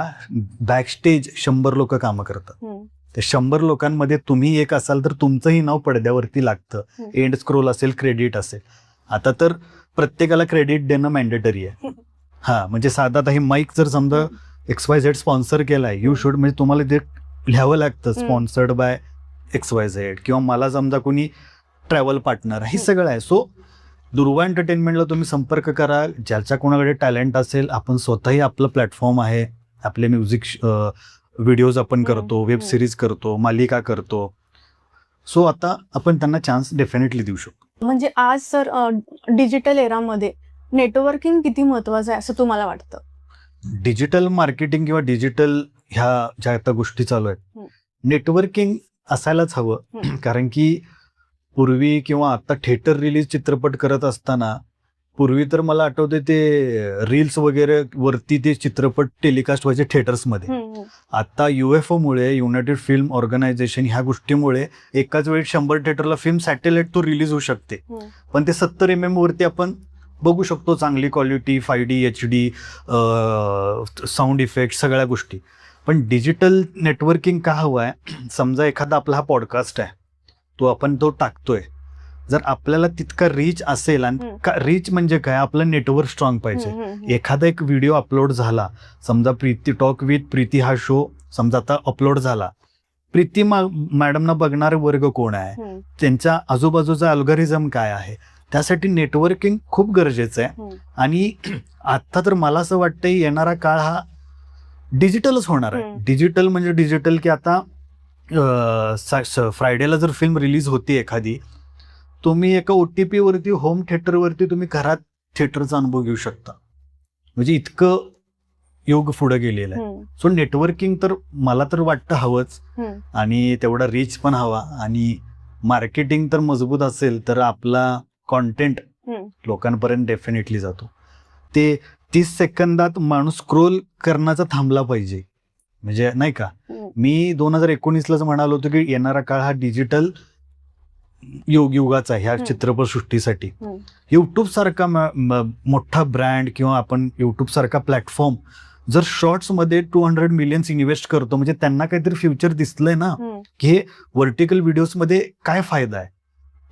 बॅकस्टेज 100 लोक कामं करतात. त्या 100 लोकांमध्ये तुम्ही एक असाल तर तुमचंही नाव पडद्यावरती लागतं. एंड स्क्रोल असेल, क्रेडिट असेल. आता तर प्रत्येकाला क्रेडिट देणं मॅन्डेटरी आहे. हा, म्हणजे साधा आता हे माईक जर समजा XYZ स्पॉन्सर केलाय, यू शुड, म्हणजे तुम्हाला ते लिहावं लागतं स्पॉन्सर्ड बाय XYZ, किंवा मला समजा कोणी ट्रॅव्हल पार्टनर, हे सगळं आहे. सो दुर्वा एंटरटेनमेंटला तुम्ही संपर्क करा, ज्याच्या कोणाकडे टॅलेंट असेल. आपण स्वतःही आपलं प्लॅटफॉर्म आहे, आपले म्युझिक व्हिडिओज आपण करतो, वेब सिरीज करतो, मालिका करतो. सो आता आपण त्यांना चान्स डेफिनेटली देऊ शकतो. म्हणजे आज सर डिजिटल एरामध्ये नेटवर्किंग किती महत्वाचं आहे असं तुम्हाला वाटतं? डिजिटल मार्केटिंग किंवा डिजिटल ह्या ज्या आता गोष्टी चालू आहेत, नेटवर्किंग असायलाच हवं. कारण की पूर्वी किंवा आता थिएटर रिलीज चित्रपट करत असताना, पूर्वी तर मला आठवते ते रील्स वगैरे वरती ते चित्रपट टेलिकास्ट व्हायचे थिएटर्समध्ये. आता UFO मुळे, युनायटेड फिल्म ऑर्गनायझेशन, ह्या गोष्टीमुळे एकाच वेळी 100 थिएटरला फिल्म सॅटेलाइट तो रिलीज होऊ शकते. पण ते 70 mm वरती आपण बघू शकतो, चांगली quality, 5D HD sound effect, सगळ्या गोष्टी. पण डिजिटल नेटवर्किंग का हवं आहे, समजा एखादा आपला हा पॉडकास्ट आहे, तो टाकतोय, जर आपल्याला तितका रीच असेल, आणि रीच म्हणजे काय, आपलं नेटवर्क स्ट्रॉंग पाहिजे. एखादा एक व्हिडिओ अपलोड झाला, समजा प्रीती टॉक विथ प्रीती हा शो समजा आता अपलोड झाला, प्रीती मॅडमना बघणारे वर्ग कोण आहे, त्यांच्या आजूबाजूचा अल्गोरिझम काय आहे, त्यासाठी नेटवर्किंग खूप गरजेचं आहे. आणि आता तर मला असं वाटतं येणारा काळ हा डिजिटलच होणार आहे. डिजिटल म्हणजे डिजिटल की आता फ्रायडेला जर फिल्म रिलीज होती एखादी, तुम्ही एका OTP वरती, होम थिएटरवरती तुम्ही घरात थिएटरचा अनुभव घेऊ शकता. म्हणजे इतकं योग पुढे गेलेलं आहे. सो नेटवर्किंग तर मला तर वाटतं हवंच, आणि तेवढा रीच पण हवा, आणि मार्केटिंग तर मजबूत असेल तर आपला कॉन्टेंट लोकांपर्यंत डेफिनेटली जातो. ते 30 सेकंदात माणूस स्क्रोल करण्याचा थांबला पाहिजे, म्हणजे नाही का. मी 2019लाच म्हणालो होतो की येणारा काळ हा डिजिटल युगाचा ह्या चित्रपटसृष्टीसाठी. युट्यूब सारखा मोठा ब्रँड किंवा आपण युट्यूब सारखा प्लॅटफॉर्म जर शॉर्ट्स मध्ये 200 मिलियन्स इन्व्हेस्ट करतो, म्हणजे त्यांना काहीतरी फ्युचर दिसलंय ना, की हे व्हर्टिकल व्हिडिओज मध्ये काय फायदा आहे.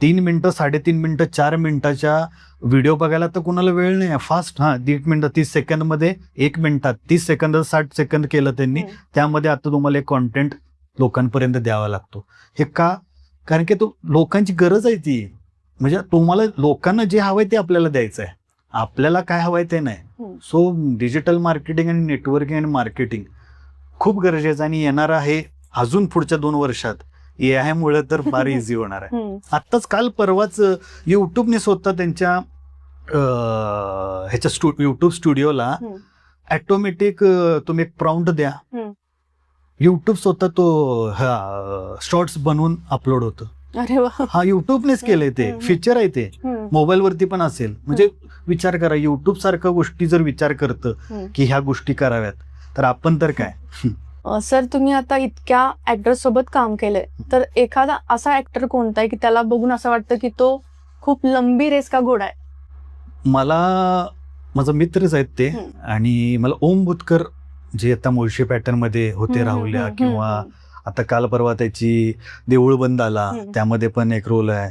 3 मिनिटं, 3.5 मिनिटं, 4 मिनिटाच्या व्हिडिओ बघायला तर कुणाला वेळ नाही. फास्ट 1 मिनिट 30 सेकंदमध्ये, 1 मिनिटात 30 सेकंद 60 सेकंद केलं त्यांनी. त्यामध्ये आता तुम्हाला एक कॉन्टेंट लोकांपर्यंत द्यावा लागतो. हे का? कारण की तो लोकांची गरज आहे ती. म्हणजे तुम्हाला लोकांना जे हवंय ते आपल्याला द्यायचं आहे, आपल्याला काय हवंय ते नाही. सो डिजिटल मार्केटिंग आणि नेटवर्किंग आणि मार्केटिंग खूप गरजेचं, आणि येणार आहे अजून पुढच्या 2 वर्षात. AI मुळे तर फार इझी होणार आहे. आत्ताच काल परवाच युट्यूबने स्वतः त्यांच्या ह्याच्या युट्यूब स्टुडिओला ऑटोमॅटिक तुम्ही एक प्रॉम्प्ट द्या, युट्यूब स्वतः तो शॉर्ट्स बनवून अपलोड होतं. अरे वा. हा, युट्यूबनेच केलंय, ते फीचर आहे, ते मोबाईल वरती पण असेल. म्हणजे विचार करा, युट्यूब सारख्या गोष्टी जर विचार करतं की ह्या गोष्टी कराव्यात, तर आपण तर काय. सर, तुम्ही आता इतक्या ऍक्टर सोबत काम केलंय, तर एखादा असा ऍक्टर कोणता आहे की त्याला बघून असं वाटतं की तो खूप लंबी रेस का घोडा आहे? मला माझा मित्रच आहेत ते. आणि मला ओम भूतकर जे आता मुळशी पॅटर्न मध्ये होते राहुल्या, किंवा आता काल परवा त्याची देऊळ बंद आला त्यामध्ये पण एक रोल आहे.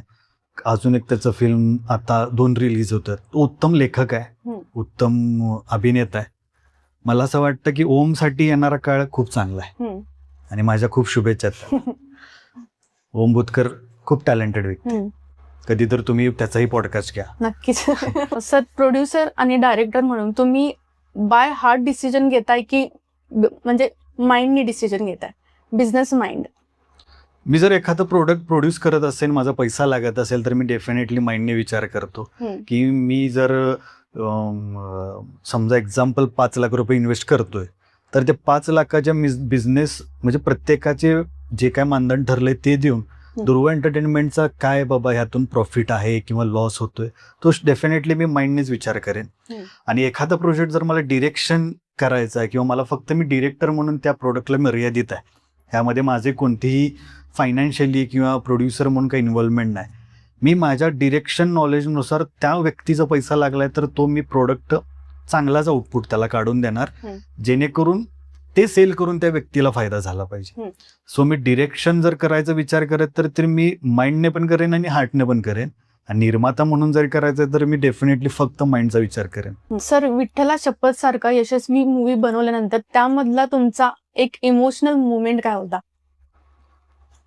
अजून एक त्याचं फिल्म आता 2 रिलीज होतं. तो उत्तम लेखक आहे, उत्तम अभिनेता आहे. मला असं वाटतं की ओमसाठी येणारा काळ खूप चांगला आहे आणि माझ्या खूप शुभेच्छा आहेत. ओम भूतकर खूप टॅलेंटेड व्यक्ती. कधी तर तुम्ही त्याचाही पॉडकास्ट घ्या. नक्कीच. सर, प्रोड्युसर आणि डायरेक्टर म्हणून तुम्ही बाय हार्ट डिसिजन घेताय की म्हणजे माइंडनी डिसिजन घेताय, बिझनेस माइंड? मी जर एखादं प्रोडक्ट प्रोड्यूस करत असेल, माझा पैसा लागत असेल, तर मी डेफिनेटली माइंडने विचार करतो की मी जर समजा एक्झाम्पल 5 लाख रुपये इन्व्हेस्ट करतोय, तर ते 5 लाखाच्या बिझनेस म्हणजे प्रत्येकाचे जे काय मानधन ठरलंय ते देऊन दुर्वा एंटरटेनमेंटचा काय बाबा ह्यातून प्रॉफिट आहे किंवा लॉस होतोय, तो डेफिनेटली मी माइंडनेच विचार करेन. आणि एखादा प्रोजेक्ट जर मला डिरेक्शन करायचा आहे किंवा मला फक्त मी डिरेक्टर म्हणून त्या प्रोडक्टला मर्यादित आहे, ह्यामध्ये माझे कोणतीही फायनान्शियली किंवा प्रोड्युसर म्हणून काही इन्व्हॉल्वमेंट नाही, मी माझ्या डिरेक्शन नॉलेजनुसार त्या व्यक्तीचा पैसा लागलाय तर तो मी प्रोडक्ट चांगलाच आउटपुट त्याला काढून देणार, जेणेकरून ते सेल करून त्या व्यक्तीला फायदा झाला पाहिजे. सो मी डिरेक्शन जर करायचा विचार करत तर मी माइंडने पण करेन आणि हार्टने पण करेन. आणि निर्माता म्हणून जर करायचं तर मी डेफिनेटली फक्त माइंडचा विचार करेन. सर, विठ्ठला शपथ सारखा यशस्वी मूवी बनवल्यानंतर त्यामधला तुमचा एक इमोशनल मुवमेंट काय होता?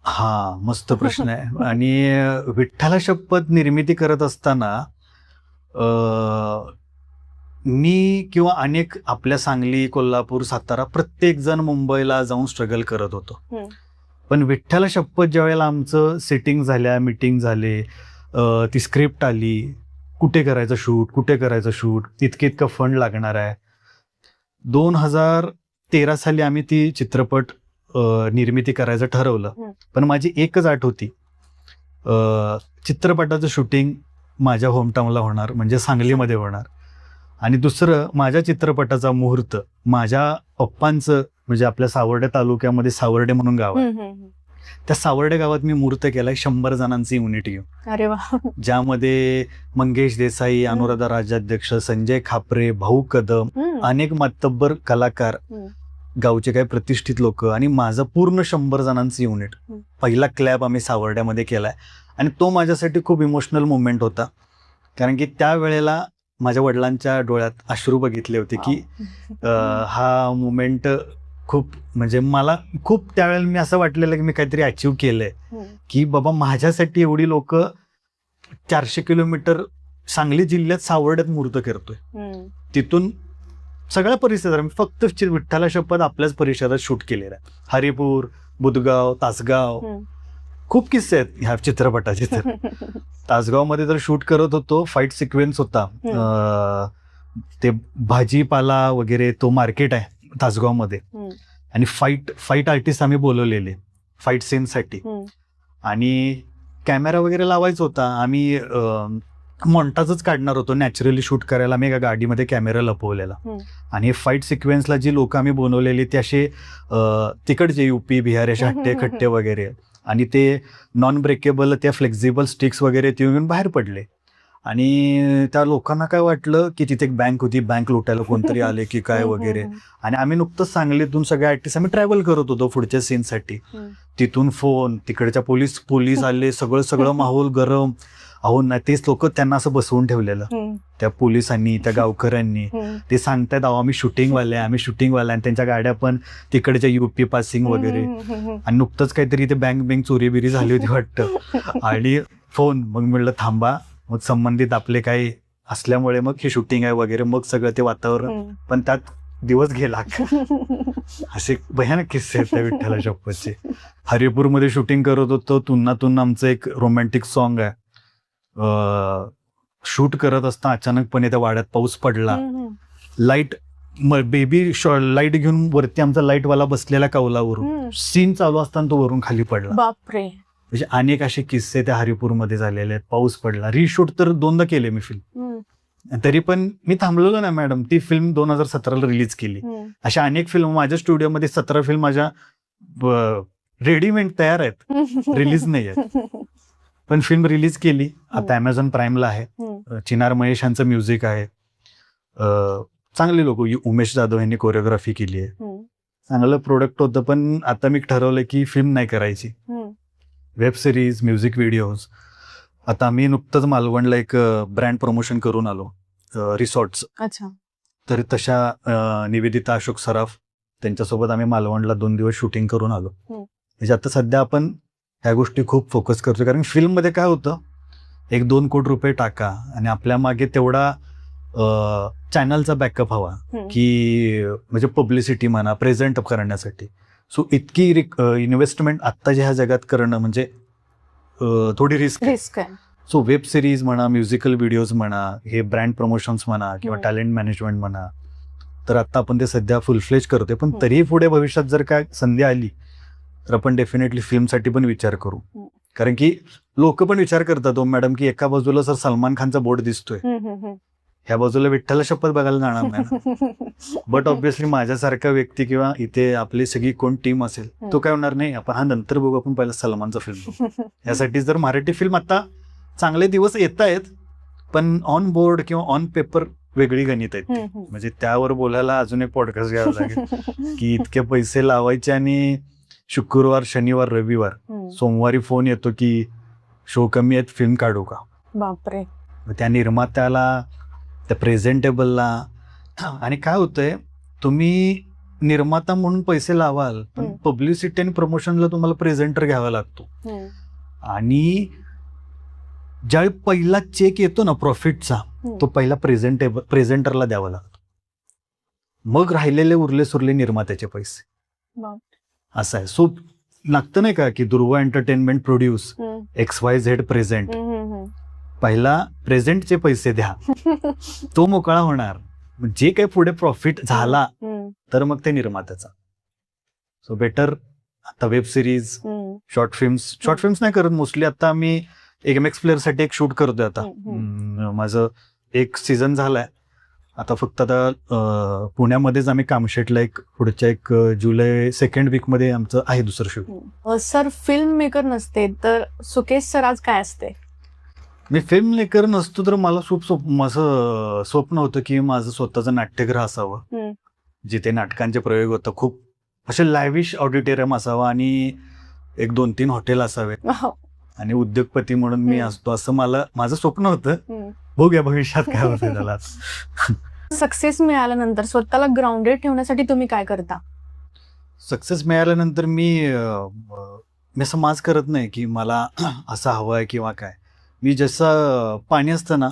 हा मस्त प्रश्न आहे. आणि विठ्ठला शपथ निर्मिती करत असताना मी किंवा अनेक आपल्या सांगली, कोल्हापूर, सातारा प्रत्येक जण मुंबईला जाऊन स्ट्रगल करत होतो. पण विठ्ठला शपथ ज्या वेळेला आमचं सेटिंग झाल्या, मीटिंग झाले, ती स्क्रिप्ट आली, कुठे करायचं शूट, इतकं फंड लागणार आहे. 2013 साली आम्ही ती चित्रपट निर्मिती करायचं ठरवलं. पण माझी एकच अट होती, चित्रपटाचं शूटिंग माझ्या होमटाऊनला होणार, म्हणजे सांगलीमध्ये होणार. आणि दुसरं, माझ्या चित्रपटाचा मुहूर्त माझ्या पप्पांचं, म्हणजे आपल्या सावर्डे तालुक्यामध्ये सावर्डे म्हणून गाव आहे, त्या सावर्डे गावात मी मुहूर्त केलाय 100 जणांची युनिट घेऊन. अरे वा. ज्यामध्ये मंगेश देसाई, अनुराधा राज्याध्यक्ष, संजय खापरे, भाऊ कदम, अनेक मातब्बर कलाकार, गावचे काही प्रतिष्ठित लोक, आणि माझं पूर्ण 100 जणांचं युनिट. पहिला क्लॅब आम्ही सावर्ड्यामध्ये केलाय आणि तो माझ्यासाठी खूप इमोशनल मुवमेंट होता. कारण की त्यावेळेला माझ्या वडिलांच्या डोळ्यात अश्रू बघितले होते की हा मुवमेंट खूप, म्हणजे मला खूप त्यावेळेला मी असं वाटलेलं की मी काहीतरी अचीव्ह केलंय, की बाबा माझ्यासाठी एवढी लोक 400 किलोमीटर सांगली जिल्ह्यात सावर्ड्यात मुहूर्त करतोय. तिथून सगळ्या परिसरात मी फक्त विठ्ठला शपथ आपल्याच परिसरात शूट केलेला आहे. हरिपूर, बुधगाव, तासगाव, खूप किस्से आहेत ह्या चित्रपटाचे. तर तासगावमध्ये तर शूट करत होतो, फाईट सिक्वेन्स होता, ते भाजीपाला वगैरे, तो मार्केट आहे तासगावमध्ये, आणि फाईट आर्टिस्ट आम्ही बोलवलेले फाईट सीनसाठी. आणि कॅमेरा वगैरे लावायचा होता, आम्ही मॉन्टाजच काढणार होतो, नॅचरली शूट करायला आम्ही एका गाडीमध्ये कॅमेरा लपवलेला. आणि फाईट सिक्वेन्सला जी लोक आम्ही बनवलेली ते असे तिकडचे युपी बिहार असे हट्टे खट्टे वगैरे, आणि ते नॉन ब्रेकेबल त्या फ्लेक्झिबल स्टिक्स वगैरे ते येऊन बाहेर पडले. आणि त्या लोकांना काय वाटलं की तिथे एक बँक होती, बँक लुटायला कोणतरी आले की काय वगैरे. आणि आम्ही नुकतंच सांगलीतून सगळे आर्टिस्ट आम्ही ट्रॅव्हल करत होतो पुढच्या सीनसाठी. तिथून फोन, तिकडच्या पोलीस आले, सगळं माहोल गरम. अहो ना, तेच लोक त्यांना असं बसवून ठेवलेलं, त्या पोलिसांनी, त्या गावकऱ्यांनी. ते सांगतायत अहो आम्ही शूटिंगवाले, आणि त्यांच्या गाड्या पण तिकडच्या युपी पासिंग वगैरे. आणि नुकतंच काहीतरी इथे बँक चोरी बिरी झाली होती वाटतं. आणि फोन, मग म्हणलं थांबा, मग संबंधित आपले काही असल्यामुळे मग हे शूटिंग आहे वगैरे, मग सगळं ते वातावरण. पण त्यात दिवस गेला. असे भयानक किस्से आहेत त्या विठ्ठला शपथचे. हरिपूरमध्ये शूटिंग करत होतो, तुन्नातून आमचं एक रोमॅन्टिक सॉन्ग आहे. शूट करत असता अचानकपणे त्या वाड्यात पाऊस पडला, लाईट बेबी लाईट घेऊन वरती आमचा लाईटवाला बसलेला कौलावरून, सीन चालू असताना तो वरून खाली पडला. बापरे. म्हणजे अनेक असे किस्से त्या हरिपूरमध्ये झालेले आहेत. पाऊस पडला, रिशूट तर 2दा केले मी फिल्म, तरी पण मी थांबलेलो ना मॅडम. ती फिल्म 2017ला रिलीज केली. अशा अनेक फिल्म माझ्या स्टुडिओमध्ये 17 फिल्म माझ्या रेडीमेड तयार आहेत, रिलीज नाही आहेत. पण फिल्म रिलीज केली, आता अमेझॉन प्राईमला आहे. चिनार महेश यांचं म्युझिक आहे. चांगले लोक, उमेश जाधव यांनी कोरिओग्राफी केली आहे. चांगलं प्रोडक्ट होतं. पण आता मी ठरवलं की फिल्म नाही करायची, वेब सिरीज, म्युझिक व्हिडिओज. आता आम्ही नुकतंच मालवणला एक ब्रँड प्रमोशन करून आलो, रिसॉर्ट्स. अच्छा. तर तशा निवेदिता अशोक सराफ त्यांच्यासोबत आम्ही मालवणला 2 दिवस शूटिंग करून आलो. म्हणजे आता सध्या आपण ह्या गोष्टी खूप फोकस करतो, कारण फिल्ममध्ये काय होतं, 1-2 कोटी रुपये टाका आणि आपल्या मागे तेवढा चॅनलचा बॅकअप हवा, की म्हणजे पब्लिसिटी म्हणा, प्रेझेंट करण्यासाठी. सो इतकी इन्व्हेस्टमेंट आत्ताच्या ह्या जगात करणं म्हणजे थोडी रिस्क आहे. सो वेब सिरीज म्हणा, म्युझिकल व्हिडिओज म्हणा, हे ब्रँड प्रमोशन्स म्हणा किंवा टॅलेंट मॅनेजमेंट म्हणा, तर आता आपण ते सध्या फुल फ्लेज करतोय. पण तरीही पुढे भविष्यात जर काय संधी आली तर आपण डेफिनेटली फिल्मसाठी पण विचार करू. कारण की लोक पण विचार करतात, मॅडम, की एका बाजूला सर सलमान खानचा बोर्ड दिसतोय, ह्या बाजूला विठ्ठल शपथ बघायला जाणार नाही. बट ऑब्व्हियसली माझ्यासारखा व्यक्ती किंवा इथे आपली सगळी कोण टीम असेल, तो काय होणार नाही, आपण नंतर बघू, आपण पहिला सलमानचा फिल्म बघू. यासाठी जर मराठी फिल्म, आता चांगले दिवस येत आहेत, पण ऑन बोर्ड किंवा ऑन पेपर वेगळी गणित आहेत. म्हणजे त्यावर बोलायला अजून एक पॉडकास्ट घ्यावा लागेल, की इतके पैसे लावायचे आणि शुक्रवार, शनिवार, रविवार, सोमवारी फोन येतो की शो कमी आहेत, फिल्म काढू का. बापरे. त्या निर्मात्याला, त्या प्रेझेंटेबलला. आणि काय होतंय, तुम्ही निर्माता म्हणून पैसे लावाल, पण पब्लिसिटी आणि प्रमोशनला तुम्हाला प्रेझेंटर घ्यावा लागतो. आणि ज्यावेळी पहिला चेक येतो ना प्रॉफिटचा, तो पहिला प्रेझेंटरला द्यावा लागतो, मग राहिलेले उरले सुरले निर्मात्याचे पैसे. असं आहे. सो लागतं नाही का, की दुर्वा एंटरटेनमेंट प्रोड्यूस XYZ प्रेझेंट, पहिला प्रेझेंटचे पैसे द्या, तो मोकळा होणार. जे काही पुढे प्रॉफिट झाला तर मग ते निर्मात्याचा. सो बेटर आता वेब सिरीज, शॉर्ट फिल्म्स नाही करत मोस्टली. आता आम्ही MX प्लेअर साठी एक शूट करतोय. आता माझं एक सीझन झालाय. आता फक्त आता पुण्यामध्येच आम्ही कामशेटला पुढच्या जुलै 2nd वीकमध्ये आमचं आहे दुसरं शूट. सर, फिल्म मेकर नसते तर सुकेश सर आज काय असते? मी फिल्म मेकर नसतो तर मला माझं स्वप्न होतं की माझं स्वतःचं नाट्यगृह असावं, जिथे नाटकांचे प्रयोग होतं. खूप असे लॅविश ऑडिटोरियम असावं आणि 1-2-3 हॉटेल असावेत आणि उद्योगपती म्हणून मी असतो, असं माझं स्वप्न होतं. बघूया भविष्यात काय होतं त्याला. सक्सेस मिळाल्यानंतर स्वतःला ग्राउंडेड ठेवण्यासाठी तुम्ही काय करता? सक्सेस मिळाल्यानंतर मी असं माज करत नाही की मला असं हवं आहे किंवा काय. मी जसं पाणी असतं ना,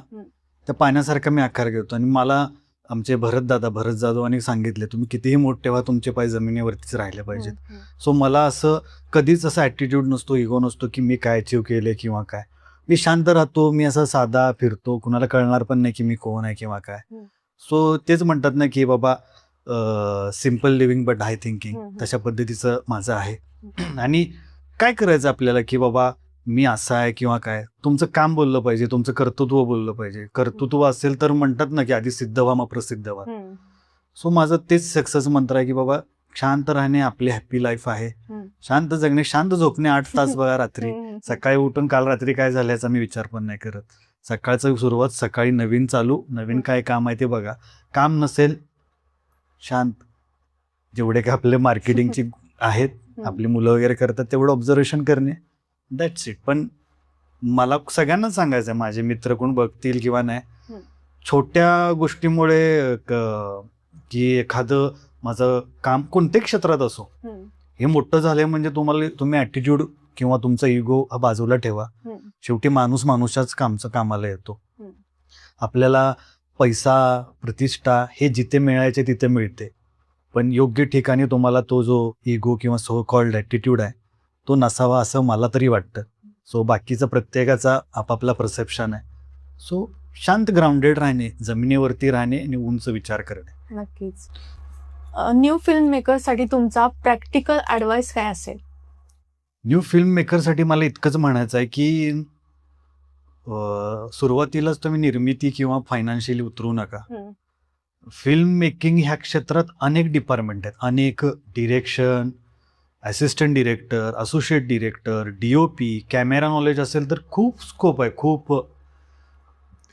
त्या पाण्यासारखा मी आकार घेतो. आणि मला आमचे भरत जाधवांनी सांगितले, तुम्ही कितीही मोठे व्हा, तुमचे पाय जमिनीवरतीच राहिले पाहिजेत. सो मला असं कधीच असा ॲटिट्यूड नसतो, इगो नसतो की मी काय अचीव केले किंवा काय. मी शांत राहतो, मी असा साधा फिरतो, कुणाला कळणार पण नाही की मी कोण आहे किंवा काय. सो तेच म्हणतात ना की बाबा simple living but high thinking, तशा पद्धतीचं माझं आहे. आणि काय करायचं आपल्याला की बाबा मी असा आहे किंवा काय, तुमचं काम बोललं पाहिजे, तुमचं कर्तृत्व बोललं पाहिजे. कर्तृत्व असेल तर म्हणतात ना की आधी सिद्ध व्हा मग प्रसिद्ध व्हा. सो माझं तेच सक्सेस मंत्र आहे की बाबा शांत राहणे, आपली हॅपी लाईफ आहे, शांत जगणे, शांत झोपणे 8 तास बघा रात्री. सकाळी उठून काल रात्री काय झालं याचा मी विचार पण नाही करत. सकाळचं सुरुवात सकाळी, नवीन चालू, नवीन काय काम आहे ते बघा. काम नसेल शांत, जेवढे काय आपले मार्केटिंगची आहेत, आपली मुलं वगैरे करतात तेवढं ऑब्झर्वेशन करणे, दॅट्स इट. पण मला सगळ्यांना सांगायचं आहे, माझे मित्र कोण बघतील किंवा नाही, छोट्या गोष्टीमुळे की एखादं माझं काम कोणत्याही क्षेत्रात असो, हे मोठं झालंय म्हणजे तुम्ही ॲटिट्यूड किंवा तुमचा इगो हा बाजूला ठेवा. शेवटी माणूस माणूसच्याच कामाला येतो. आपल्याला पैसा, प्रतिष्ठा हे जिथे मिळायचे तिथे मिळते, पण योग्य ठिकाणी तुम्हाला तो जो इगो किंवा सो कॉल्ड ॲटिट्यूड आहे तो नसावा असं मला तरी वाटतं. सो बाकीचा प्रत्येकाचा आपापला परसेप्शन आहे. सो शांत, ग्राउंडेड राहणे, जमिनीवरती राहणे आणि उंच विचार करणे. नक्कीच. न्यू फिल्म मेकरसाठी तुमचा प्रॅक्टिकल ॲडवाइस काय असेल? न्यू फिल्म मेकरसाठी मला इतकंच म्हणायचं आहे की सुरुवातीलाच तुम्ही निर्मिती किंवा फायनान्शियली उतरू नका. फिल्म मेकिंग ह्या क्षेत्रात अनेक डिपार्टमेंट आहेत, अनेक direction, assistant director, associate director, DOP, camera knowledge असेल तर खूप स्कोप आहे. खूप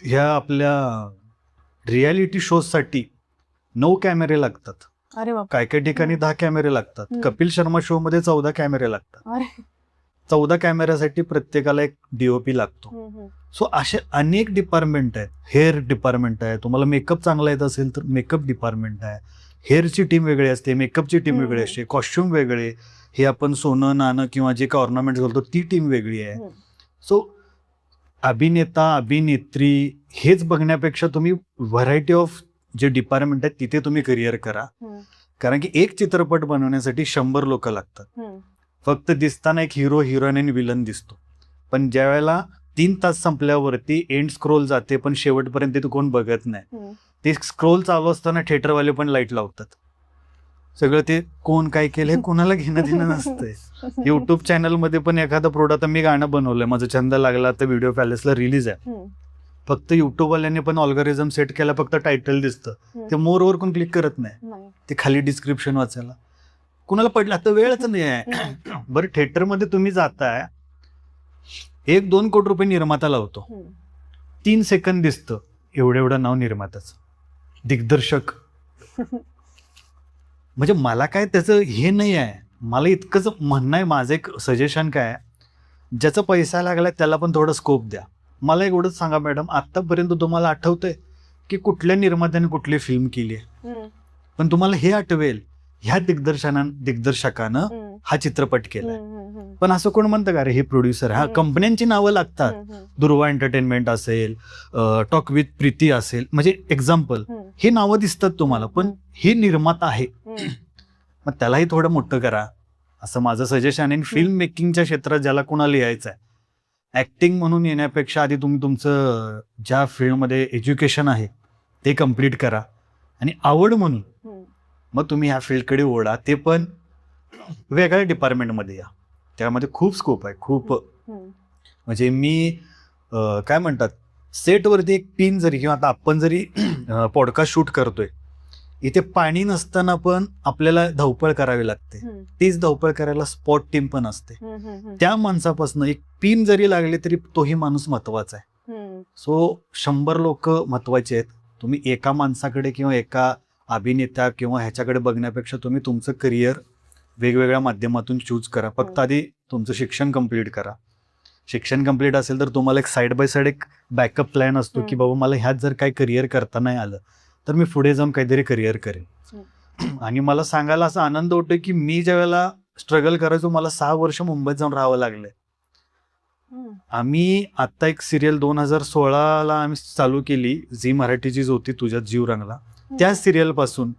ह्या आपल्या रियालिटी शोसाठी 9 कॅमेरे लागतात, अरे बाप काय काय ठिकाणी 10 कॅमेरे लागतात. हम्म. कपिल शर्मा शो मध्ये 14 कॅमेरे लागतात. अरे 14 कॅमेऱ्यासाठी प्रत्येकाला एक डीओपी लागतो. सो असे अनेक डिपार्टमेंट आहेत. हेअर डिपार्टमेंट आहे, तुम्हाला मेकअप चांगला येत असेल तर मेकअप डिपार्टमेंट आहे, हेअरची टीम वेगळी असते, मेकअपची टीम वेगळी असते, कॉस्ट्युम वेगळे, हे आपण सोनं नाणं किंवा जे काय ऑर्नामेंट घालतो ती टीम वेगळी आहे. सो अभिनेता अभिनेत्री हेच बघण्यापेक्षा तुम्ही व्हरायटी ऑफ जे डिपार्टमेंट आहेत तिथे तुम्ही करिअर करा. कारण की एक चित्रपट बनवण्यासाठी 100 लोक लागतात. फक्त दिसताना एक हिरो हिरोईन आणि विलन दिसतो, पण ज्या वेळेला 3 तास संपल्यावरती एंड स्क्रोल जाते पण शेवटपर्यंत ते कोण बघत नाही. ते स्क्रोल चालू असताना थिएटरवाले पण लाईट लावतात. सगळं ते कोण काय केलं हे कोणाला घेणं देणं नसतंय. युट्यूब चॅनलमध्ये पण एखादा प्रोडक्ट, आता मी गाणं बनवलंय, माझा छंद लागला तर व्हिडिओ पॅलेसला रिलीज आहे, फक्त युट्यूबवाल्यांनी पण ऑल्गोरिझम सेट केला, फक्त टायटल दिसतं, ते मोरवर कोण क्लिक करत नाही, ते खाली डिस्क्रिप्शन वाचायला कुणाला पडलं. आता वेळच नाही आहे. बरं थिएटरमध्ये तुम्ही जाताय, 1-2 कोटी रुपये निर्माता लावतो, 3 सेकंद दिसतं एवढं नाव निर्माताचं, दिग्दर्शक. म्हणजे मला काय त्याचं हे नाही आहे, मला इतकंच म्हणणं आहे, माझं एक सजेशन काय आहे, ज्याचा पैसा लागलाय त्याला पण थोडं स्कोप द्या. मला एवढंच सांगा मॅडम, आतापर्यंत तुम्हाला आठवतंय की कुठल्या निर्मात्याने कुठली फिल्म केली आहे, पण तुम्हाला हे आठवेल ह्या दिग्दर्शकानं हा चित्रपट केलाय. पण असं कोण म्हणतं का रे हे प्रोड्युसर, हा कंपन्यांची नावं लागतात. दुर्वा एंटरटेनमेंट असेल, टॉक विथ प्रीती असेल, म्हणजे एक्झाम्पल, हे नावं दिसतात तुम्हाला, पण हे निर्माता आहे. मग त्यालाही थोडं मोठं करा असं माझं सजेशन आहे. फिल्म मेकिंगच्या क्षेत्रात ज्याला कोणाला यायचं आहे, ऍक्टिंग म्हणून येण्यापेक्षा आधी तुम्ही तुमचं ज्या फील्डमध्ये एज्युकेशन आहे ते कम्प्लीट करा, आणि आवड म्हणून मग तुम्ही ह्या फील्डकडे ओढा. ते पण वेगळ्या डिपार्टमेंटमध्ये या, त्यामध्ये खूप स्कोप आहे, खूप. म्हणजे मी काय म्हणतात, सेटवरती एक पिन जरी, किंवा आता आपण जरी पॉडकास्ट शूट करतोय, इथे पाणी नसताना पण आपल्याला धावपळ करावी लागते. तीच धावपळ करायला स्पॉट टीम पण असते. त्या माणसापासून एक पिन जरी लागले तरी तोही माणूस महत्वाचा आहे. सो 100 लोक महत्वाचे आहेत. तुम्ही एका माणसाकडे किंवा एका अभिनेता किंवा ह्याच्याकडे बघण्यापेक्षा तुम्ही तुमचं करिअर वेगवेगळ्या माध्यमातून चूज करा. फक्त आधी तुमचं शिक्षण कंप्लीट करा. शिक्षण कंप्लीट असेल तर तुम्हाला एक साईड बाय साईड एक बॅकअप प्लॅन असतो की बाबा मला ह्यात जर काही करिअर करता नाही आलं तर मी पुढे जाऊन काहीतरी करिअर करेन. आणि मला सांगायला असा आनंद होतोय की मी ज्या वेळेला स्ट्रगल करायचो, मला 6 वर्ष मुंबईत जाऊन राहावं लागलंय. आम्ही आता एक सिरियल 2016ला आम्ही चालू केली, झी मराठीची होती, तुझ्यात जीव रंगला. त्या सिरियल पासून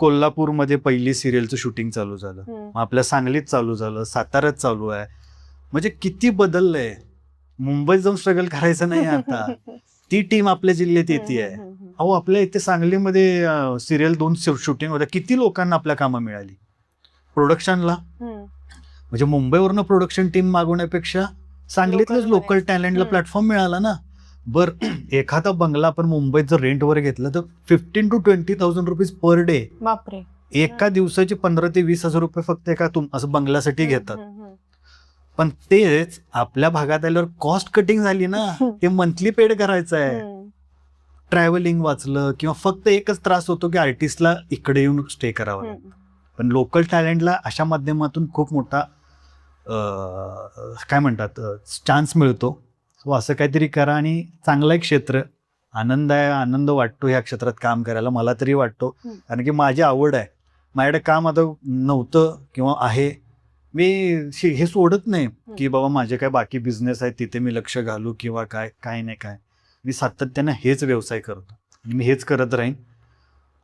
कोल्हापूरमध्ये पहिली सिरियलचं शूटिंग चालू झालं, मग आपल्या सांगलीत चालू झालं, साताऱ्यात चालू आहे. म्हणजे किती बदललंय. मुंबईत जाऊन स्ट्रगल करायचं नाही आता, ती टीम आपल्या जिल्ह्यात येते आहे. अहो आपल्या इथे सांगलीमध्ये सिरियल 2 शूटिंग होत्या, किती लोकांना आपल्या कामं मिळाली प्रोडक्शनला. म्हणजे मुंबईवरनं प्रोडक्शन टीम मागवण्यापेक्षा सांगलीतल्याच लोकल टॅलेंटला प्लॅटफॉर्म मिळाला ना. बरं एखादा बंगला आपण मुंबईत जर रेंटवर घेतला तर 15,000 to 20,000 रुपीज पर डे. बापरे. एका दिवसाचे 15,000 ते 20,000 रुपये फक्त एका असं बंगल्यासाठी घेतात. पण तेच आपल्या भागात आल्यावर कॉस्ट कटिंग झाली ना, ते मंथली पेड करायचं आहे. ट्रॅव्हलिंग वाचलं, किंवा फक्त एकच त्रास होतो की आर्टिस्टला इकडे येऊन स्टे करावा लागतो. पण लोकल टॅलेंटला अशा माध्यमातून खूप मोठा काय म्हणतात चान्स मिळतो. सो असं काहीतरी करा, आणि चांगलं एक क्षेत्र, आनंद वाटतो ह्या क्षेत्रात काम करायला, मला तरी वाटतो. कारण की माझी आवड आहे. माझ्याकडे काम आता नव्हतं किंवा आहे, मी हे सोडत नाही की बाबा माझे काय बाकी बिझनेस आहे तिथे मी लक्ष घालू किंवा काय नाही. मी सातत्यानं हेच व्यवसाय करतो आणि मी हेच करत राहीन.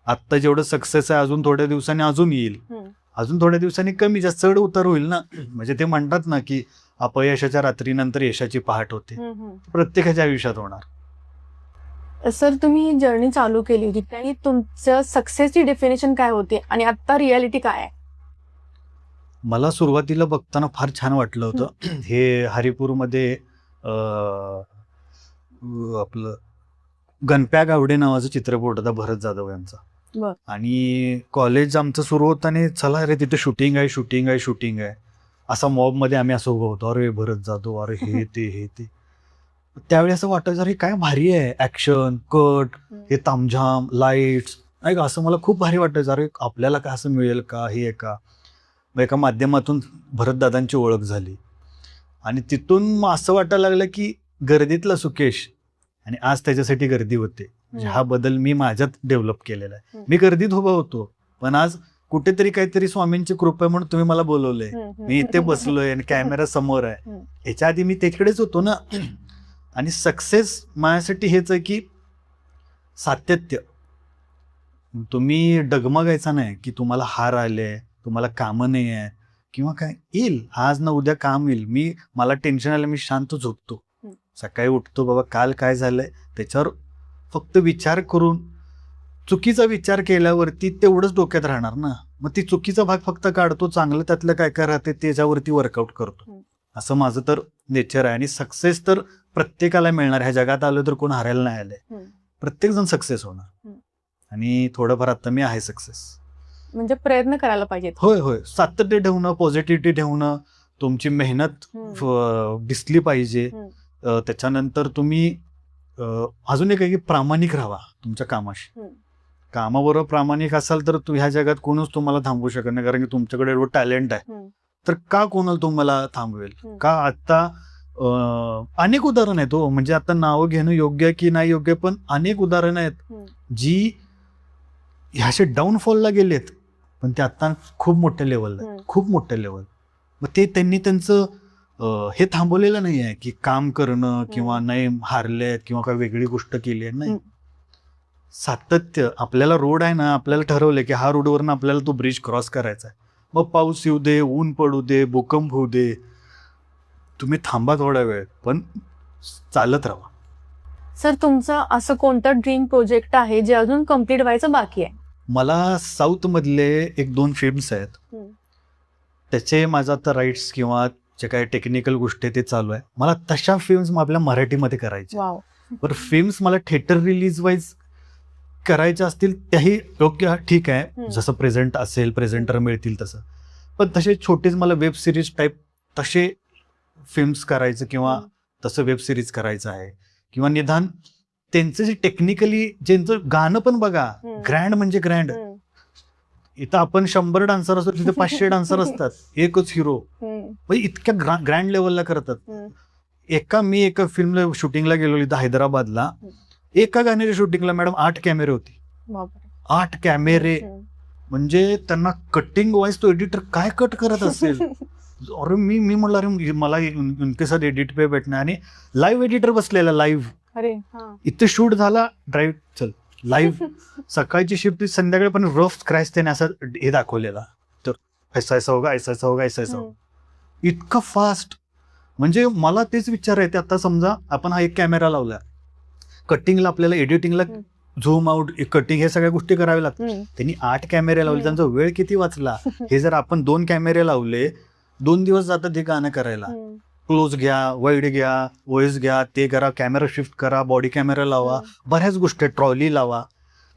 आत्ता जेवढं सक्सेस आहे अजून थोड्या दिवसांनी अजून येईल, अजून थोड्या दिवसांनी कमी जास्त चढ उतार होईल ना. म्हणजे ते म्हणतात ना की अपयशाच्या रात्रीनंतर यशाची पहाट होते, प्रत्येकाच्या आयुष्यात होणार. सर तुम्ही ही जर्नी चालू केली होती आणि तुमचं सक्सेसची डेफिनेशन काय होती आणि आता रियालिटी काय आहे? मला सुरुवातीला बघताना फार छान वाटलं होतं. हे हरिपूरमध्ये आपलं गणप्या गावडे नावाचं चित्रपट होता भरत जाधव यांचा. आणि कॉलेज आमचं सुरू होतं आणि चला अरे तिथे शूटिंग आहे असा मॉबमध्ये आम्ही असं उभं होतो, अरे भरत जाधव, अरे हे ते. त्यावेळी असं वाटायचं अरे काय भारी आहे, ऍक्शन कट, हे तामझाम लाईट्स, नाही का, असं मला खूप भारी वाटायचं. अरे आपल्याला काय असं मिळेल का, हे आहे का. मग एका माध्यमातून भरतदादांची ओळख झाली आणि तिथून मग असं वाटायला लागलं की गर्दीतला सुकेश आणि आज त्याच्यासाठी गर्दी होते. म्हणजे हा बदल मी माझ्यात डेव्हलप केलेला आहे. मी गर्दीत उभा होतो, पण आज कुठेतरी काहीतरी स्वामींची कृपा आहे म्हणून तुम्ही मला बोलवलंय, मी इथे बसलोय आणि कॅमेरा समोर आहे. याच्या आधी मी त्याच्याकडेच होतो ना. आणि सक्सेस माझ्यासाठी हेच आहे की सातत्य. तुम्ही डगमगायचा नाही की तुम्हाला हार आले, तुम्हाला कामं नाही आहे किंवा काय, येईल आज ना उद्या काम येईल. मला टेन्शन आलं, मी शांत झोपतो, सकाळी उठतो, बाबा काल काय झालंय त्याच्यावर फक्त विचार करून, चुकीचा विचार केल्यावरती तेवढंच डोक्यात राहणार ना. मग ती चुकीचा भाग फक्त काढतो, चांगलं त्यातलं काय काय राहते त्याच्यावरती वर्कआउट करतो. असं माझं तर नेचर आहे. आणि सक्सेस तर प्रत्येकाला मिळणार. ह्या जगात आलो तर कोण हारायला नाही आलंय, प्रत्येक जण सक्सेस होणार. आणि थोडंफार आता मी आहे सक्सेस. म्हणजे प्रयत्न करायला पाहिजेत. होय होय, सातत्य ठेवणं, पॉझिटिव्हिटी ठेवणं, तुमची मेहनत दिसली पाहिजे. त्याच्यानंतर तुम्ही अजून एक आहे की प्रामाणिक राहा तुमच्या कामाशी. कामाबरोबर प्रामाणिक असाल तर ह्या जगात कोणच तुम्हाला थांबवू शकत नाही, कारण की तुमच्याकडे एवढं टॅलेंट आहे. तर का कोणाला तुम्हाला थांबवेल का. आता अनेक उदाहरण आहेत हो, म्हणजे आता नावं घेणं योग्य आहे की नाही योग्य, पण अनेक उदाहरणं आहेत जी ह्याचे डाऊनफॉलला गेलेत, पण ते आता खूप मोठ्या लेवलला, खूप मोठ्या लेवल. मग ते त्यांनी त्यांचं हे थांबवलेलं नाही आहे की काम करणं किंवा नाही हारलेत किंवा काही वेगळी गोष्ट केली आहे. नाही, सातत्य. आपल्याला रोड आहे ना, आपल्याला ठरवलंय की हा रोडवरनं आपल्याला तो ब्रिज क्रॉस करायचा आहे. मग पाऊस येऊ दे, ऊन पडू दे, भूकंप होऊ दे, तुम्ही थांबा थोडा वेळ, पण चालत राहा. सर, तुमचं असं कोणतं ड्रीम प्रोजेक्ट आहे जे अजून कम्प्लीट व्हायचं बाकी आहे? मला साऊथ मधले 1-2 फिल्म्स आहेत, त्याचे माझं आता राईट्स किंवा जे काही टेक्निकल गोष्टी आहे ते चालू आहे. मला तशा फिल्म्स आपल्या मराठीमध्ये करायच्या. बरं, फिल्म्स मला थिएटर रिलीज वाईज करायच्या असतील त्याही योग्य, ठीक आहे, जसं प्रेझेंट असेल, प्रेझेंटर मिळतील तसं. पण तसे छोटेच मला वेब सिरीज टाईप तसे फिल्म्स करायचं किंवा तसं वेब सिरीज करायचं आहे. किंवा निदान त्यांचं जे टेक्निकली, ज्यांचं गाणं पण बघा, ग्रँड म्हणजे ग्रँड. इथं आपण 100 डान्सर असतो, तिथे 500 डान्सर असतात, एकच हिरो. म्हणजे इतक्या ग्रँड लेवलला करतात. मी एका फिल्मला शूटिंगला गेलो इथं हैदराबादला. एका गाण्याच्या शूटिंगला मॅडम 8 कॅमेरे होते. 8 कॅमेरे. म्हणजे त्यांना कटिंग वाईज तो एडिटर काय कट करत असेल. अरे मी म्हणलं अरे मला इनके साथ एडिट पे भेटणार. आणि लाईव्ह एडिटर बसलेला, लाईव्ह. इथे शूट झाला, ड्राईव्ह चल लाईव्ह. सकाळची शिफ्ट संध्याकाळी पण रफ स्क्रॅच त्याने असं हे दाखवलेला, तर ऐसा होगा, ऐसा होगा, ऐसा होगा. इतकं फास्ट. म्हणजे मला तेच विचार आहे, आता समजा आपण हा एक कॅमेरा लावला, कटिंगला आपल्याला एडिटिंगला झूम आउट, कटिंग, हे सगळ्या गोष्टी कराव्या लागतात. त्यांनी 8 कॅमेरे लावले, त्यांचा वेळ किती वाचला. हे जर आपण 2 कॅमेरे लावले, 2 दिवस जातात हे गाणं करायला. क्लोज घ्या, वाईड घ्या, वॉइस घ्या, ते करा, कॅमेरा शिफ्ट करा, बॉडी कॅमेरा लावा, बऱ्याच गोष्टी, ट्रॉली लावा.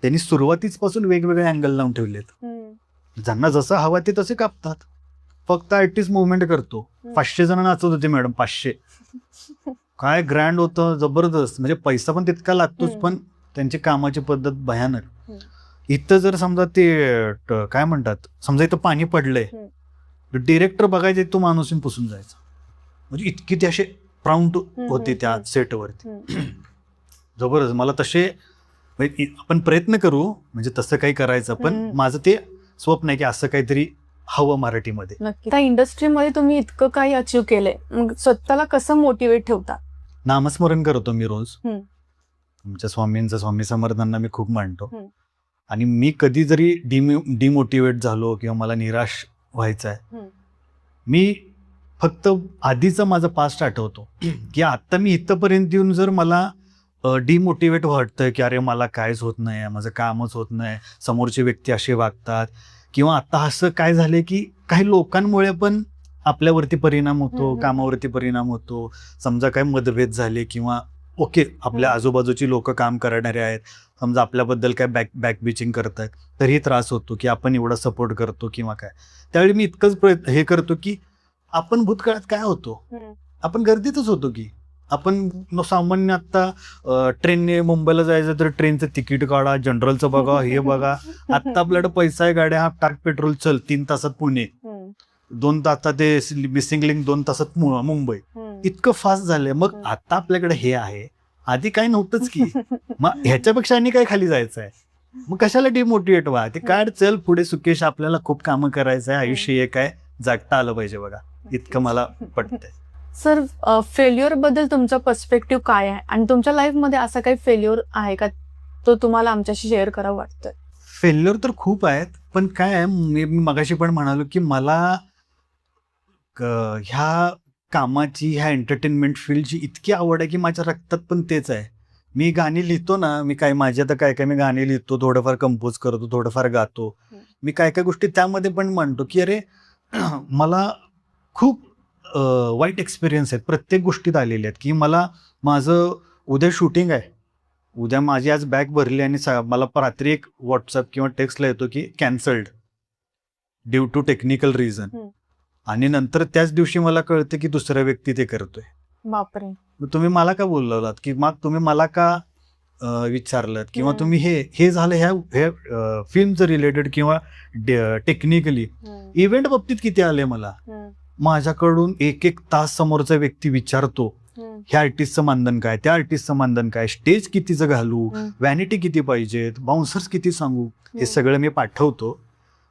त्यांनी सुरुवातीच पासून वेगवेगळे अँगल लावून ठेवलेत. ज्यांना जसं हवा ते तसे कापतात. फक्त आर्टिस्ट मुवमेंट करतो. 500 जण नाचत होते मॅडम, 500. काय ग्रँड होतं, जबरदस्त. म्हणजे पैसा पण तितका लागतोच, पण त्यांची कामाची पद्धत भयानक. इथं जर समजा ते काय म्हणतात, समजा इथं पाणी पडलंय, डिरेक्टर बघायचे तो माणूस पुसून जायचा. म्हणजे इतकी ते असे प्राऊंड होते त्या सेटवरती. जबरदस्त. मला तसे आपण प्रयत्न करू, म्हणजे तसं काही करायचं, पण माझं ते स्वप्न आहे की असं काहीतरी हवं मराठीमध्ये. त्या इंडस्ट्रीमध्ये तुम्ही इतकं काही अचीव्ह केलंय, मग स्वतःला कसं मोटिवेट ठेवता? नामस्मरण करतो मी रोज. आमच्या स्वामींचं, स्वामी समर्थांना मी खूप मानतो. आणि मी कधी जरी डिमोटिवेट झालो किंवा मला निराश व्हायचं आहे, मी फक्त आधीचं माझं पास्ट आठवतो की आता मी इथंपर्यंत येऊन जर मला डिमोटिवेट वाटतंय की अरे मला कायच होत नाही, माझं कामच होत नाही, समोरचे व्यक्ती असे वागतात, किंवा आता असं काय झालंय की काही लोकांमुळे पण आपल्यावरती परिणाम होतो, कामावरती परिणाम होतो. समजा काय मतभेद झाले किंवा ओके, आपल्या आजूबाजूची लोक काम करणारे आहेत, समजा आपल्याबद्दल काय बॅकबिचिंग करतायत, तरीही त्रास होतो की आपण एवढा सपोर्ट करतो किंवा काय. त्यावेळी मी इतकंच हे करतो की आपण भूतकाळात काय होतो, आपण गर्दीतच होतो की आपण सामान्य आता ट्रेनने मुंबईला जायचं तर ट्रेनचं तिकीट काढा, जनरलचं बघा, हे बघा. आता आपल्याकडे पैसा आहे, गाड्या, टाक पेट्रोल, चल 3 तासात पुणे, 2 तासात ते मिसिंग लिंक, 2 तासात मुंबई. इतकं फास्ट झालंय. मग आता आपल्याकडे हे आहे, आधी काय नव्हतंच की. मग ह्याच्यापेक्षा आणि काय खाली जायचं आहे, मग कशाला डिमोटिवेट व्हा. ते काढ, चल पुढे सुकेश, आपल्याला खूप कामं करायचं आहे, आयुष्य एक आहे, जगता आलं पाहिजे बघा. इतकं मला पटतंय. सर, फेल्युअर बद्दल तुमचा पर्स्पेक्टिव्ह काय आहे आणि तुमच्या लाईफमध्ये असा काही फेल्युअर आहे का तो तुम्हाला आमच्याशी शेअर करावं वाटतंय? फेल्युअर तर खूप आहेत, पण काय आहे, मी मगाशी पण म्हणालो की मला ह्या कामाची, ह्या एंटरटेनमेंट फील्डची इतकी आवड आहे की माझ्या रक्तात पण तेच आहे. मी गाणी लिहितो ना, मी काय माझी आता काय काय मी गाणी लिहितो, थोडंफार कंपोज करतो, थोडंफार गातो. मी काय काय गोष्टी त्यामध्ये पण म्हणतो की अरे मला खूप वाईट एक्सपिरियन्स आहेत, प्रत्येक गोष्टीत आलेले आहेत की मला माझं उद्या शूटिंग आहे, उद्या माझी आज बॅग भरली आणि मला रात्री एक व्हॉट्सअप किंवा टेक्स्टला येतो की cancelled due to technical reason. आणि नंतर त्याच दिवशी मला कळतं की दुसरा व्यक्ती ते करतोय. बापरे. मग तुम्ही मला का बोलवलात, की मग तुम्ही मला का विचारलं, किंवा तुम्ही हे झालं ह्या फिल्मचं रिलेटेड किंवा टेक्निकली. इव्हेंट बाबतीत किती आले मला, माझ्याकडून 1-1 तास समोरचा व्यक्ती विचारतो ह्या आर्टिस्टचं मानधन काय, त्या आर्टिस्टचं मानधन काय, स्टेज कितीचं घालू, व्हॅनिटी किती पाहिजेत, बाउन्सर्स किती सांगू, हे सगळं मी पाठवतो.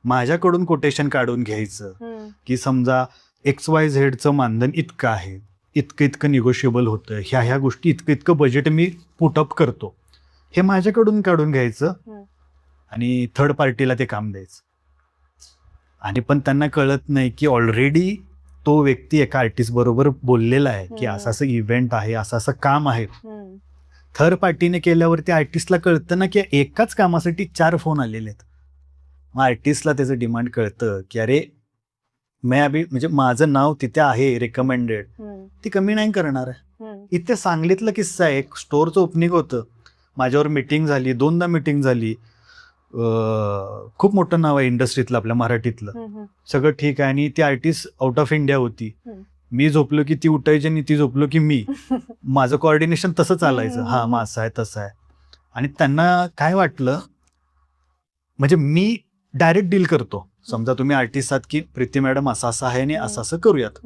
माझ्याकडून कोटेशन काढून घ्यायचं की समजा XYZचं मानधन इतकं आहे, इतकं निगोशिएबल होतं, ह्या गोष्टी इतकं बजेट मी पुटअप करतो, हे माझ्याकडून काढून घ्यायचं आणि थर्ड पार्टीला ते काम द्यायचं. आणि पण त्यांना कळत नाही की ऑलरेडी तो व्यक्ती एका आर्टिस्ट बरोबर बोललेला आहे की असं असं इव्हेंट आहे, असं असं काम आहे. थर्ड पार्टीने केल्यावर त्या आर्टिस्टला कळतं ना की एकाच कामासाठी 4 फोन आलेले आहेत. मग आर्टिस्टला त्याचं डिमांड कळतं की अरे मैं अभी, म्हणजे माझं नाव तिथे आहे रेकमेंडेड, ती कमी नाही करणार आहे. इथे सांगलीतला किस्सा आहे, एक स्टोअरचं ओपनिंग होतं, माझ्यावर मीटिंग झाली, 2दा मीटिंग झाली. खूप मोठं नाव आहे इंडस्ट्रीतलं, आपल्या मराठीतलं, सगळं ठीक आहे. आणि ती आर्टिस्ट आउट ऑफ इंडिया होती. मी झोपलो की ती उठायची आणि ती झोपलो की मी, माझं कोऑर्डिनेशन तसं चालायचं, हा मग असं आहे तसं आहे. आणि त्यांना काय वाटलं, म्हणजे मी डायरेक्ट डील करतो, समजा तुम्ही आर्टिस्ट आहात की प्रीती मॅडम असं असं आहे आणि असं असं करूयात.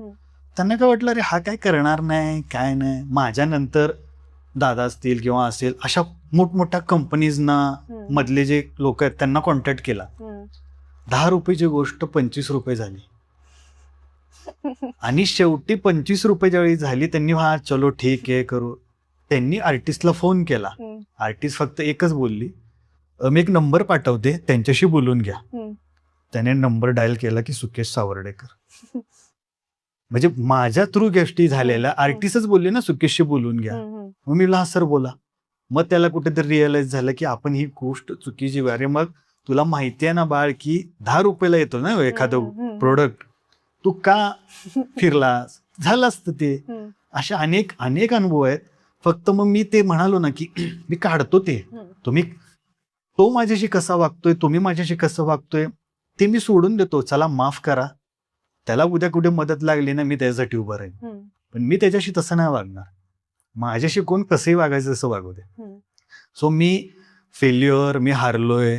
त्यांना काय वाटलं, अरे हा काय करणार नाही, काय नाही. माझ्यानंतर दादा असतील किंवा असेल अशा मोठमोठ्या कंपनीजना मधले जे लोक आहेत त्यांना कॉन्टॅक्ट केला. 10 रुपयाची गोष्ट 25 रुपये झाली. आणि शेवटी 25 रुपये ज्यावेळी झाली, त्यांनी हा चलो ठीक आहे करू, त्यांनी आर्टिस्टला फोन केला. आर्टिस्ट फक्त एकच बोलली, मी एक नंबर पाठवते, त्यांच्याशी बोलून घ्या. त्याने नंबर डायल केला की सुकेश सावर्डेकर. म्हणजे माझ्या थ्रू गोष्टी झालेल्या, आर्टिस्टच बोलले ना सुकेशशी बोलून घ्या. मग मी हा सर बोला. मग त्याला कुठेतरी रिअलाइज झालं की आपण ही गोष्ट चुकीची. अरे मग तुला माहिती आहे ना बाळ की 10 रुपयाला येतो ना एखादं प्रोडक्ट, तू का फिरलास, झालं असतं ते. अशा अनेक अनुभव आहेत. फक्त मग मी ते म्हणालो ना की मी काढतो ते, तो माझ्याशी कसा वागतोय, तुम्ही माझ्याशी कसं वागतोय ते मी सोडून देतो. चला माफ करा, त्याला उद्या कुठे मदत लागली ना मी त्याच्यासाठी उभं राहीन, पण मी त्याच्याशी तसं नाही वागणार. माझ्याशी कोण कसंही वागायचं तसं वागू दे. सो मी फेल्युअर, मी हारलोय,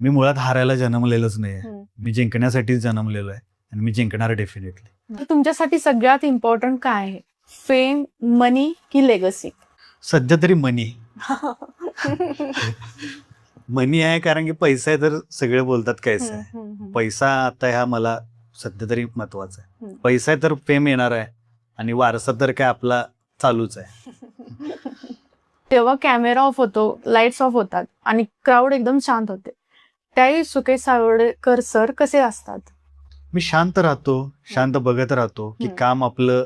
मी मुळात हारायला जन्मलेलोच नाही, मी जिंकण्यासाठीच जन्मलेलो आहे आणि मी जिंकणार डेफिनेटली. तुमच्यासाठी सगळ्यात इम्पॉर्टंट काय आहे, फेम, मनी की लेगसी? सध्या तरी मनी. मनी आहे, कारण की पैसा आहे तर सगळे बोलतात कैसा आहे. पैसा आता ह्या मला सध्या तरी महत्वाचा आहे. पैसा आहे तर फेम येणार आहे आणि वारसा तर काय आपला चालूच आहे. तेव्हा कॅमेरा ऑफ होतो, लाईट्स ऑफ होतात आणि क्राऊड एकदम शांत होते, त्याही सुकेश सावर्डेकर सर कसे असतात? मी शांत राहतो, शांत बघत राहतो की काम आपलं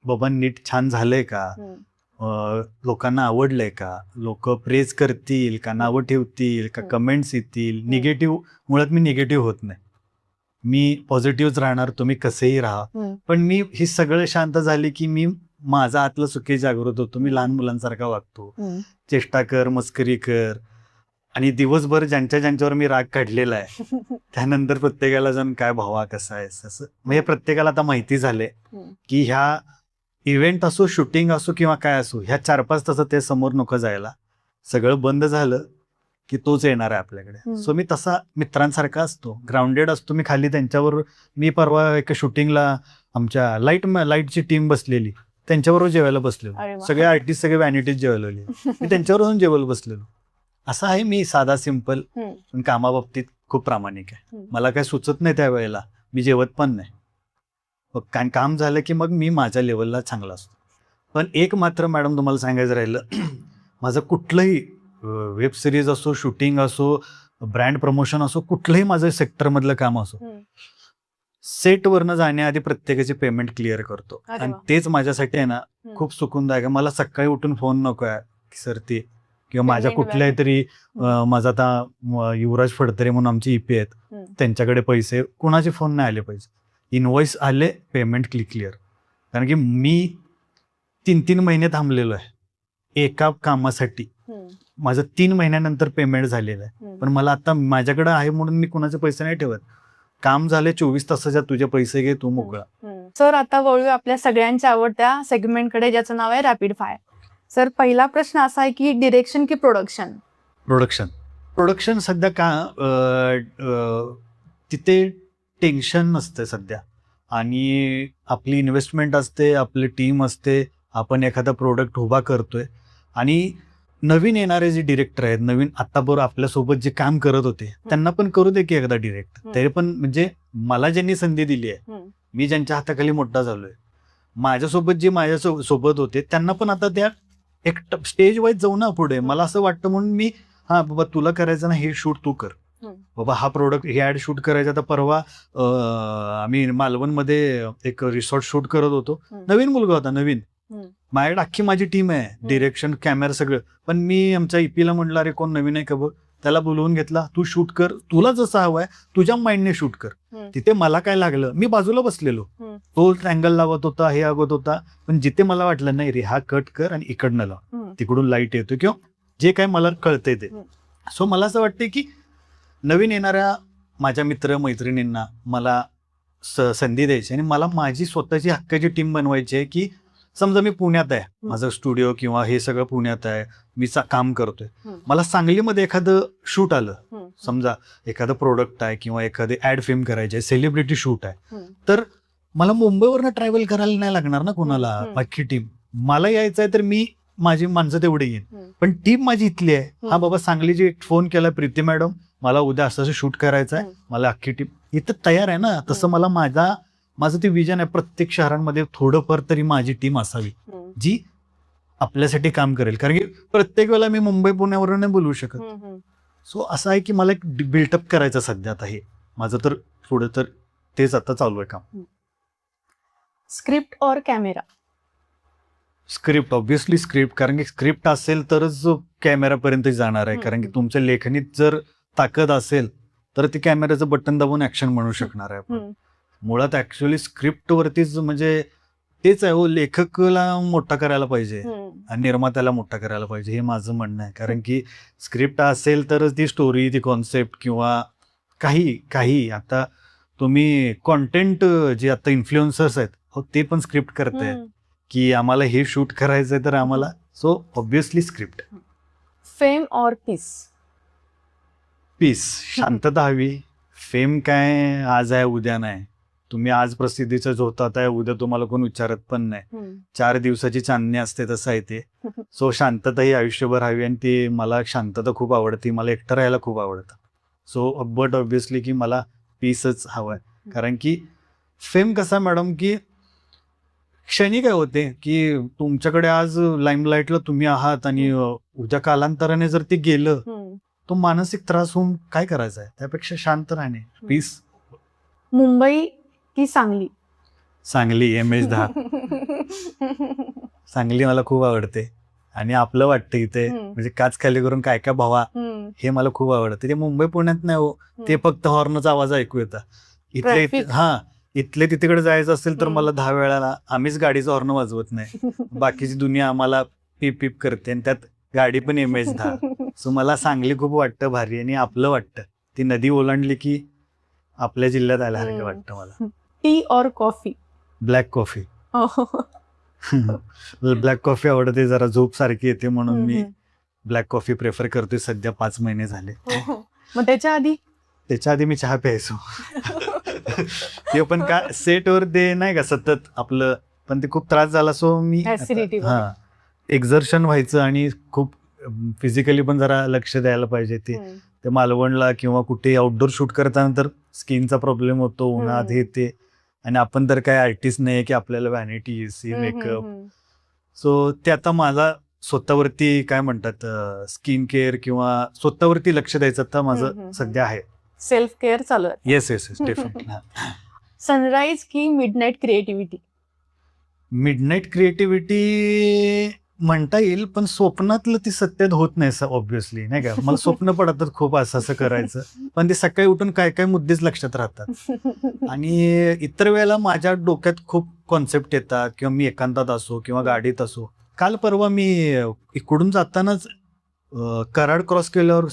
बाबा नीट छान झालंय का, लोकांना आवडलंय का, लोक प्रेज करतील का, नावं ठेवतील का, कमेंट्स येतील. निगेटिव्ह, मुळात मी निगेटिव्ह होत नाही, मी पॉझिटिव्हच राहणार, तुम्ही कसेही राहा. पण मी ही सगळं शांत झाली की मी माझा आतलं सुखी जागृत होतो. मी लहान मुलांसारखा वागतो, चेष्टा कर, मस्करी कर. आणि दिवसभर ज्यांच्यावर मी राग काढलेला आहे त्यानंतर प्रत्येकाला जाऊन काय भावा कसा आहेस असं, म्हणजे प्रत्येकाला आता माहिती झालंय की ह्या इव्हेंट असो, शूटिंग असो किंवा काय असो, ह्या 4-5 तासात ते समोर नको जायला. सगळं बंद झालं की तोच येणार आहे आपल्याकडे. सो मी तसा मित्रांसारखा असतो, ग्राउंडेड असतो. मी खाली त्यांच्याबरोबर, मी परवा एका शूटिंगला आमच्या लाईटची टीम बसलेली, त्यांच्याबरोबर जेवायला बसलेलो. अरे वा. सगळे आर्टिस्ट, सगळे व्हॅनिटीज जेवायला मी त्यांच्याबरोबर जेवायला बसलेलो. असं आहे मी, साधा सिंपल, पण कामाबाबतीत खूप प्रामाणिक आहे. मला काय सुचत नाही त्यावेळेला, मी जेवत पण नाही. कारण काम झालं की मग मी माझ्या लेवलला चांगला असतो. पण एक मात्र मॅडम तुम्हाला सांगायचं राहिलं, माझं कुठलंही वेब सिरीज असो, शूटिंग असो, ब्रँड प्रमोशन असो, कुठलंही माझं सेक्टरमधलं काम असो, सेटवरनं जाण्याआधी प्रत्येकाची पेमेंट क्लिअर करतो. अरे आणि वा. तेच माझ्यासाठी आहे ना खूप सुकूनदायक आहे. मला सकाळी उठून फोन नको आहे की सर ते, किंवा माझ्या Payment कुठल्याही तरी माझा आता युवराज फडतरे म्हणून आमचे EP आहेत, त्यांच्याकडे पैसे, कुणाचे फोन नाही आले पाहिजे. इनवॉइस आले, पेमेंट क्लिअर. कारण की मी 3-3 महिने थांबलेलो आहे एका कामासाठी. माझं 3 महिन्यानंतर पेमेंट झालेलं आहे. पण मला आता माझ्याकडे आहे म्हणून मी कुणाचे पैसे नाही ठेवत. काम झाले 24 तासाच्या, तुझे पैसे घे, तू मोकळा. सर, आता वळूया आपल्या सगळ्यांच्या आवडत्या सेगमेंटकडे, ज्याचं नाव आहे रॅपिड फायर. सर, पहिला प्रश्न असा आहे की डिरेक्शन की प्रोडक्शन? प्रोडक्शन सध्या तिथे टेन्शन नसतं सध्या, आणि आपली इन्व्हेस्टमेंट असते, आपली टीम असते, आपण एखादा प्रोडक्ट उभा करतोय. आणि नवीन येणारे जे डिरेक्टर आहेत, नवीन आता बरोबर आपल्यासोबत जे काम करत होते, त्यांना पण करू दे की एकदा डिरेक्ट. तरी पण म्हणजे मला ज्यांनी संधी दिली आहे, मी ज्यांच्या हाताखाली मोठा झालोय, माझ्यासोबत जे सोबत होते, त्यांना पण आता त्या एक स्टेज वाईज जाऊ ना पुढे. मला असं वाटतं म्हणून मी, हा बाबा तुला करायचं ना हे शूट, तू कर बाबा, हा प्रोडक्ट, हे ऍड शूट करायचा. तर परवा आम्ही मालवणमध्ये एक रिसॉर्ट शूट करत होतो. नवीन मुलगा होता, नवीन. माझ्याकडे अख्खी माझी टीम आहे, डिरेक्शन, कॅमेरा, सगळं. पण मी आमच्या EPला म्हटलं, अरे कोण नवीन आहे का बघ, त्याला बोलवून घेतला, तू शूट कर, तुला जसं हवंय तुझ्या माइंडने शूट कर. तिथे मला काय लागलं, मी बाजूला बसलेलो, तो अँगल लावत होता, हे आगत होता. पण जिथे मला वाटलं नाही रे, हा कट कर आणि इकडनं लाव, तिकडून लाईट येतो किंवा जे काय मला कळतंय ते. सो मला असं वाटतं की नवीन येणाऱ्या माझ्या मित्र मैत्रिणींना मला संधी द्यायची, आणि मला माझी स्वतःची हक्काची टीम बनवायची आहे. की समजा मी पुण्यात आहे, माझं स्टुडिओ किंवा हे सगळं पुण्यात आहे, मी काम करतोय, मला सांगलीमध्ये एखादं शूट आलं, समजा एखादं प्रोडक्ट आहे किंवा एखादे ऍड फिल्म करायची आहे, सेलिब्रिटी शूट आहे, तर मला मुंबईवरनं ट्रॅव्हल करायला नाही लागणार ना कोणाला. बाकी टीम, मला यायचं आहे तर मी, माझी माणसं तेवढे येईन, पण टीम माझी इथली आहे. हा बाबा, सांगलीची फोन केला, प्रीती मॅडम मला उद्या असं शूट करायचं आहे, मला अख्खी टीम इथं तयार आहे ना. तसं मला माझं ते विजन आहे, प्रत्येक शहरांमध्ये थोडंफार तरी माझी टीम असावी जी आपल्यासाठी काम करेल. कारण की प्रत्येक वेळेला मी मुंबई पुण्यावरून नाही बोलवू शकत. सो असं आहे की मला एक बिल्टअप करायचं सध्या आता, हे माझं तर पुढे तर तेच आता चालू आहे काम. स्क्रिप्ट और कॅमेरा? Script, obviously script. कारण की स्क्रिप्ट असेल तरच कॅमेरापर्यंत जाणार आहे. कारण की तुमच्या लेखनीत जर ताकद असेल तर ते कॅमेऱ्याचं बटन दाबून ऍक्शन म्हणू शकणार आहे आपण. मुळात ऍक्च्युअली स्क्रिप्ट वरतीच, म्हणजे तेच आहे हो, लेखकला मोठा करायला पाहिजे आणि निर्मात्याला मोठा करायला पाहिजे, हे माझं म्हणणं आहे. कारण की स्क्रिप्ट असेल तरच ती स्टोरी, ती कॉन्सेप्ट किंवा काही आता तुम्ही कॉन्टेंट जे आता इन्फ्लुएन्सर्स आहेत, हो ते पण स्क्रिप्ट करतायत की आम्हाला हे शूट करायचंय तर आम्हाला. So obviously script. फेम और पीस, शांतता हवी. फेम काय आज आहे उद्या नाही. तुम्ही आज प्रसिद्धीचं झोतात आहे, उद्या तुम्हाला कोण विचारत पण नाही. 4 दिवसाची चांदणी असते, तसं आहे ते. सो शांतता ही आयुष्यभर हवी, आणि ती मला शांतता खूप आवडते. मला एकटं राहायला खूप आवडतं. सो बट ऑब्व्हियसली की मला पीसच हवं आहे. कारण की फेम कसा मॅडम, की क्षणी काय होते की तुमच्याकडे आज लाईमलाईटला तुम्ही आहात, आणि उद्या कालांतराने जर ते गेलं, तो मानसिक त्रास होऊन काय करायचा आहे. त्यापेक्षा शांत राहणे, पीस. मुंबई की सांगली? सांगली, MH10. सांगली मला खूप आवडते, आणि आपलं वाटतं इथे, म्हणजे काच खाली करून काय काय भावा, हे मला खूप आवडतं. ते मुंबई पुण्यात नाही हो, ते फक्त हॉर्नचा आवाज ऐकू येतात. इथले तिकडे जायचं असेल तर मला 10 वेळाला आम्हीच गाडीचा हॉर्न वाजवत नाही, बाकीची दुनिया आम्हाला पीप पीप करते, आणि त्यात गाडी पण MH10. सो मला सांगली खूप वाटतं भारी, आणि आपलं वाटतं. ती नदी ओलांडली की आपल्या जिल्ह्यात आल्यासारखं वाटतं मला. टी और coffee? Black coffee. Black coffee आवडते, जरा झोप सारखी येते म्हणून मी हम्म. ब्लॅक कॉफी प्रेफर करतोय सध्या. 5 महिने झाले. मग त्याच्या आधी त्याच्या आधी मी चहा प्यायचो. ते पण का सेटवर ते नाही का सतत आपलं, पण ते खूप त्रास झाला. सो मी Acidity वगैरे. हा एक्झर्शन व्हायचं आणि खूप फिजिकली पण जरा लक्ष द्यायला पाहिजे. ते मालवणला किंवा कुठे आउटडोर शूट करताना तर स्किनचा प्रॉब्लेम होतो, उन्हात हे ते. आणि आपण तर काय आर्टिस्ट नाही की आपल्याला व्हॅनिटी, मेकअप. सो ते आता मला स्वतःवरती काय म्हणतात स्किन केअर किंवा स्वतःवरती लक्ष द्यायचं आता माझं सध्या आहे. सेल्फ केअर चालू आहे. Yes yes yes definitely. Sunrise की मिडनाईट क्रिएटिव्हिटी? मिडनाईट क्रिएटिव्हिटी म्हणता येईल, पण स्वप्नातलं ती सत्यात होत नाही ऑब्व्हियसली, नाही का. मला स्वप्न पडतात खूप असं करायचं, पण ते सकाळी उठून काय काय मुद्देच लक्षात राहतात. आणि इतर वेळेला माझ्या डोक्यात खूप कॉन्सेप्ट येतात, किंवा मी एकांतात असो किंवा गाडीत असो. काल परवा मी इकडून जातानाच कराड क्रॉस केल्यावर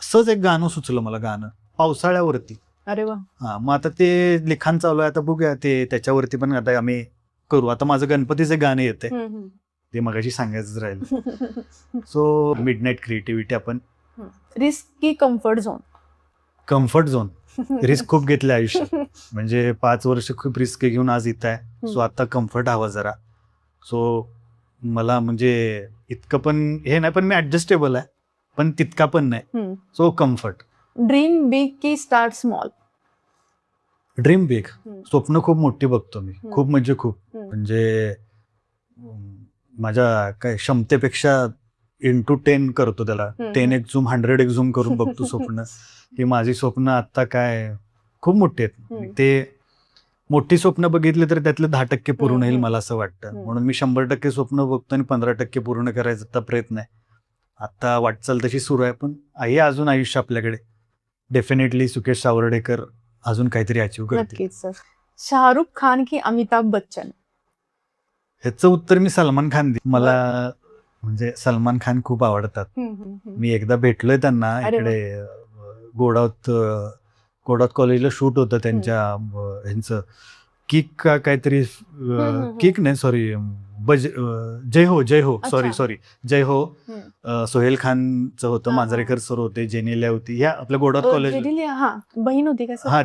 सहज एक गाणं सुचलं मला, गाणं पावसाळ्यावरती. अरे वा. हा, मग आता ते लिखाण चालू आहे, आता बघूया ते त्याच्यावरती पण आता आम्ही करू. आता माझं गणपतीचे गाणे येते, ते मगाशी सांगायचंच राहील. सो मिडनाईट क्रिएटिव्हिटी आपण. रिस्क की comfort zone? Comfort zone. Risk खूप घेतले आयुष्यात, म्हणजे 5 वर्ष खूप रिस्क घेऊन आज इथं आहे. सो आता कम्फर्ट हवा जरा. सो मला म्हणजे इतकं पण हे नाही, पण मी ऍडजस्टेबल आहे, पण तितका पण नाही. So comfort. ड्रीम बिग की स्टार्ट स्मॉल? Dream big. स्वप्न खूप मोठी बघतो मी, खूप म्हणजे खूप. म्हणजे माझ्या काय क्षमतेपेक्षा इंटू 10 करतो त्याला. 10x झूम 100x झूम करून बघतो स्वप्न. ही माझी स्वप्न आता काय खूप मोठी आहेत. ते मोठी स्वप्न बघितली तर त्यातले 10% पूर्ण होईल मला असं वाटतं. म्हणून मी 100% स्वप्न बघतो आणि 15% पूर्ण करायचा प्रयत्न आहे. आता वाटचाल तशी सुरू आहे, पण आहे अजून आयुष्य आपल्याकडे. डेफिनेटली सुकेश सावर्डेकर अजून काहीतरी अचीव्ह करते. नक्कीच सर. शाहरुख खान की अमिताभ बच्चन? ह्याचं उत्तर मी सलमान खान दे. मला म्हणजे सलमान खान खूप आवडतात. मी एकदा भेटलोय त्यांना इकडे गोडावत कॉलेजला शूट होतं त्यांच्या ह्यांचं किक का काहीतरी, किक नाही सॉरी, जय हो सॉरी जय हो. सोहेल खानचं होतं, मांजरेकर सर होते, जेनेलिया होती, ह्या आपल्या गोडावत कॉलेज. बहीण होती का? हा,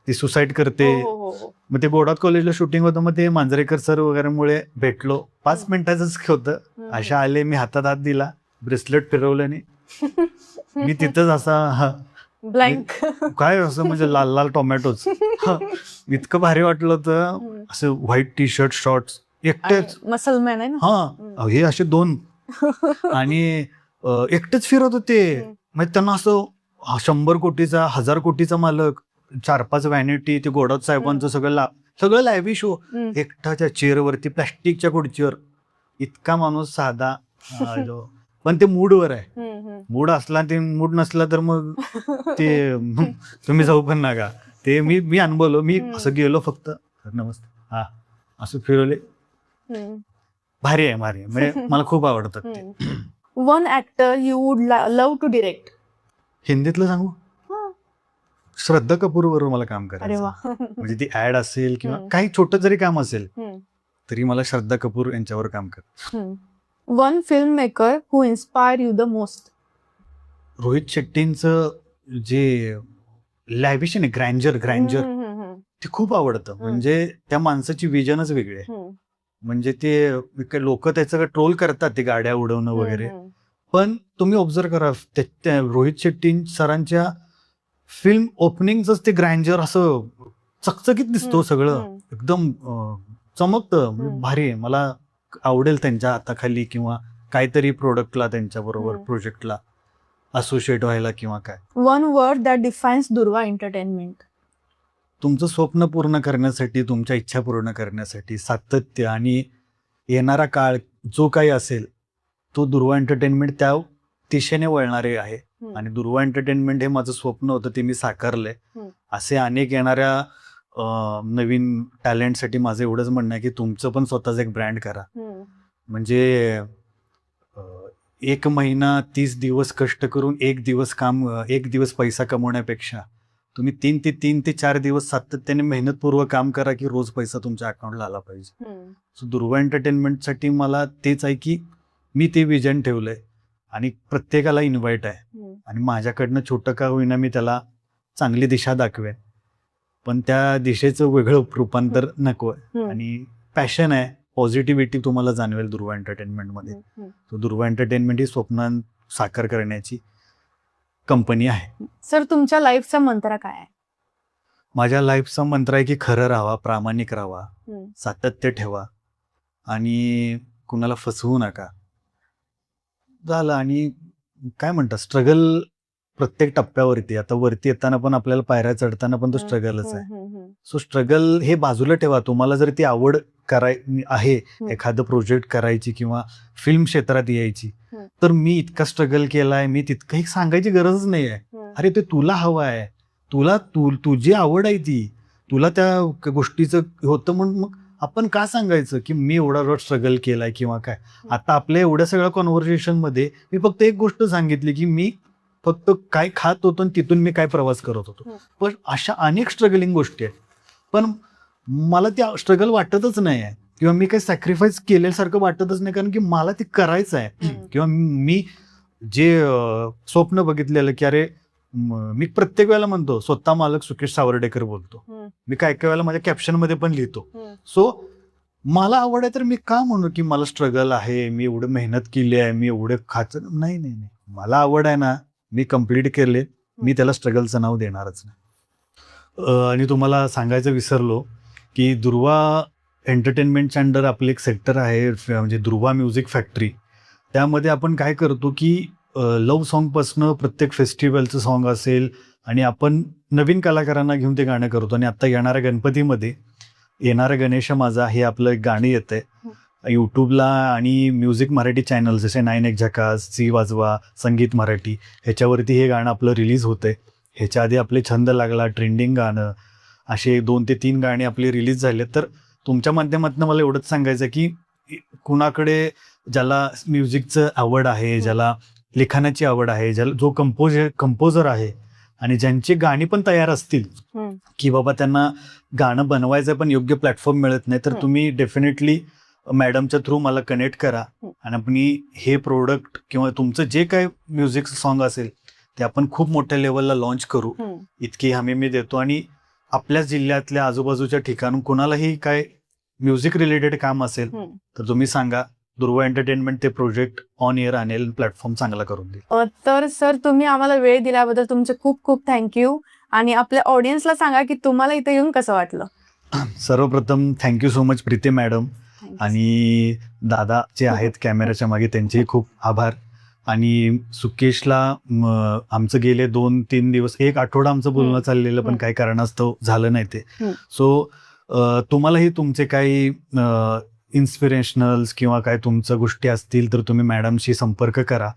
ती सुसाईड करते. मग ते गोडावत कॉलेजला शूटिंग होतं, मग ते मांजरेकर सर वगैरेमुळे भेटलो. 5 मिनिटाचंच होतं. अशा आले, मी हातात हात दिला, ब्रेसलेट फिरवल्याने मी तिथंच असा ब्लँक, काय असं म्हणजे लाल लाल टोमॅटोच. इतकं भारी वाटलं होतं. असं व्हाईट टी शर्ट, शॉर्ट्स, एकटेच. मसलमॅन आहे ना. हा, हे असे 2 आणि एकटेच फिरत होते. म्हणजे त्यांना असं 100 कोटीचा 1000 कोटीचा मालक, 4-5 व्हॅनिटी, ते गोडावत साहेबांचं सगळं लॅविश शो. एकटाच्या चेअरवरती, प्लॅस्टिकच्या खुर्चीवर. इतका माणूस साधा, पण ते मूडवर आहे. मूड असला, ते मूड नसला तर मग ते तुम्ही जाऊ पण नका. ते मी अनुभवलो. मी असं गेलो फक्त नमस्ते हा असं फिरवले. भारी आहे म्हणजे मला खूप आवडतात ते. One actor you would love to direct? हिंदीतलं सांगू? श्रद्धा कपूर बरोबर मला काम करायचं. म्हणजे ती ऍड असेल किंवा काही छोटं जरी काम असेल तरी मला श्रद्धा कपूर यांच्यावर काम कर. One filmmaker who inspire you the most? Rohit शेट्टींचं जे लॅव्हिशन आहे, ग्रँजर ते खूप आवडतं. म्हणजे त्या माणसाची विजनच वेगळी आहे. म्हणजे ते लोक त्याचं ट्रोल करतात, ते गाड्या उडवणं वगैरे, पण तुम्ही ऑब्झर्व करा त्या रोहित शेट्टी सरांच्या फिल्म ओपनिंगच ते ग्रँजर असं चकचकीत दिसतो, सगळं एकदम चमकतं. भारी आहे. मला आवडेल त्यांच्या हाताखाली किंवा काहीतरी प्रोडक्टला त्यांच्याबरोबर प्रोजेक्टला असोसिएट व्हायला किंवा काय. वन वर्ड दॅट डिफाईन्स दुर्वा एंटरटेनमेंट? तुमचं स्वप्न पूर्ण करण्यासाठी, तुमच्या इच्छा पूर्ण करण्यासाठी सातत्य आणि येणारा काळ जो काही असेल तो दुर्वा एंटरटेनमेंट त्या दिशेने वळणारे आहे. आणि दुर्वा एंटरटेनमेंट हे माझं स्वप्न होतं, ते मी साकारलंय. असे अनेक येणाऱ्या नवीन टॅलेंटसाठी माझं एवढंच म्हणणं आहे की तुमचं पण स्वतःच एक ब्रँड करा. म्हणजे 1 महिना 30 दिवस कष्ट करून 1 दिवस पैसा कमवण्यापेक्षा तुम्ही 3 ते 4 दिवस सातत्याने मेहनतपूर्वक काम करा की रोज पैसा तुमच्या अकाउंटला आला पाहिजे. सो दुर्वा एंटरटेनमेंटसाठी मला तेच आहे की मी ते विजन ठेवलंय आणि प्रत्येकाला इन्व्हाइट आहे आणि माझ्याकडनं छोटं का होईना मी त्याला चांगली दिशा दाखवेन, पण त्या दिशेचं वेगळं रूपांतर नको आहे. आणि पॅशन आहे, पॉझिटिव्हिटी तुम्हाला जाणवेल दुर्वा एंटरटेनमेंटमध्ये. तो दुर्वा एंटरटेनमेंट ही स्वप्न साकार करण्याची कंपनी आहे. सर, तुमच्या लाईफचा मंत्र काय आहे? माझ्या लाईफचा मंत्र आहे की खरं राहावा, प्रामाणिक राहावा, सातत्य ठेवा आणि कुणाला फसवू नका. झालं. आणि काय म्हणतात, स्ट्रगल प्रत्येक टप्प्यावरती. आता वरती येताना पण आपल्याला पायऱ्या चढताना पण तो स्ट्रगलच आहे. सो स्ट्रगल हे बाजूला ठेवा. तुम्हाला जर ती आवड आहे एखादं प्रोजेक्ट करायची किंवा फिल्म क्षेत्रात यायची, तर मी इतका स्ट्रगल केलाय, मी तितकंही सांगायची गरजच नाही आहे. अरे ते तुला हवं आहे, तुझी आवड आहे ती, तुला त्या गोष्टीचं होतं म्हणून मग आपण का सांगायचं की मी एवढा रोज स्ट्रगल केलाय किंवा काय. आता आपल्या एवढ्या सगळ्या कॉन्व्हर्सेशन मध्ये मी फक्त एक गोष्ट सांगितली की मी फक्त काय खात होतो आणि तिथून मी काय प्रवास करत होतो. पण अशा अनेक स्ट्रगलिंग गोष्टी आहेत, पण मला त्या स्ट्रगल वाटतच नाही आहे किंवा मी काही सॅक्रिफाईस केल्यासारखं वाटतच नाही, कारण की मला ते करायचं आहे. किंवा मी जे स्वप्न बघितलेलं की अरे मी प्रत्येक वेळेला म्हणतो स्वतः मालक सुकेश सावर्डेकर बोलतो, मी काय काय वेळेला माझ्या कॅप्शन मध्ये पण लिहितो. सो मला आवड आहे तर मी का म्हणू की मला स्ट्रगल आहे, मी एवढं मेहनत केली आहे, मी एवढं खायचं नाही. मला आवड आहे ना, मी कम्प्लीट केले, मी त्याला स्ट्रगलचं नाव देणारच नाही. आणि तुम्हाला सांगायचं विसरलो की दुर्वा एंटरटेनमेंटच्या अंडर आपलं एक सेक्टर आहे म्हणजे दुर्वा म्युझिक फॅक्टरी. त्यामध्ये आपण काय करतो की लव्ह सॉन्गपासनं प्रत्येक फेस्टिवलचं सॉन्ग असेल आणि आपण नवीन कलाकारांना घेऊन ते गाणं करतो. आणि आता येणाऱ्या गणपतीमध्ये येणारा गणेश माझा हे आपलं एक गाणं येतंय यूट्यूबला आणि म्युझिक मराठी चॅनल जसे 9 एक झकास, सी वाजवा, संगीत मराठी ह्याच्यावरती हे गाणं आपलं रिलीज होतंय. ह्याच्या आधी आपले छंद लागला, ट्रेंडिंग गाणं, असे 2 ते 3 गाणे आपले रिलीज झाले. तर तुमच्या माध्यमातून मला एवढंच सांगायचं की कुणाकडे ज्याला म्युझिकचं आवड आहे, ज्याला लिखाणाची आवड आहे, ज्याला जो कंपोजर आहे आणि ज्यांची गाणी पण तयार असतील की बाबा त्यांना गाणं बनवायचं पण योग्य प्लॅटफॉर्म मिळत नाही, तर तुम्ही डेफिनेटली मॅडमच्या थ्रू मला कनेक्ट करा आणि आपण हे प्रोडक्ट किंवा तुमचं जे काय म्युझिक सॉन्ग असेल ते आपण खूप मोठ्या लेवलला लॉन्च करू, इतकी हमी मी देतो. आणि आपल्या जिल्ह्यातल्या आजूबाजूच्या ठिकाणून कुणालाही काय म्युझिक रिलेटेड काम असेल तर तुम्ही सांगा, दुर्वा एंटरटेनमेंट ते प्रोजेक्ट ऑन एअर आणेल, प्लॅटफॉर्म चांगला करून देईल. तर सर, तुम्ही आम्हाला वेळ दिल्याबद्दल तुमचे खूप खूप थँक्यू. आणि आपल्या ऑडियन्सला सांगा की तुम्हाला इथे येऊन कसं वाटलं. सर्वप्रथम thank you so much Preeti madam आणि दादा जे आहेत कॅमेऱ्याच्या मागे त्यांचेही खूप आभार. आणि सुकेशला आमचं गेले 2-3 दिवस, 1 आठवडा आमचं बोलणं चाललेलं पण काही कारणास्तव झालं नाही ते. सो तुम्हालाही तुमचे काही इन्स्पिरेशनल्स किंवा काय तुमच्या गोष्टी असतील तर तुम्ही मॅडमशी संपर्क करा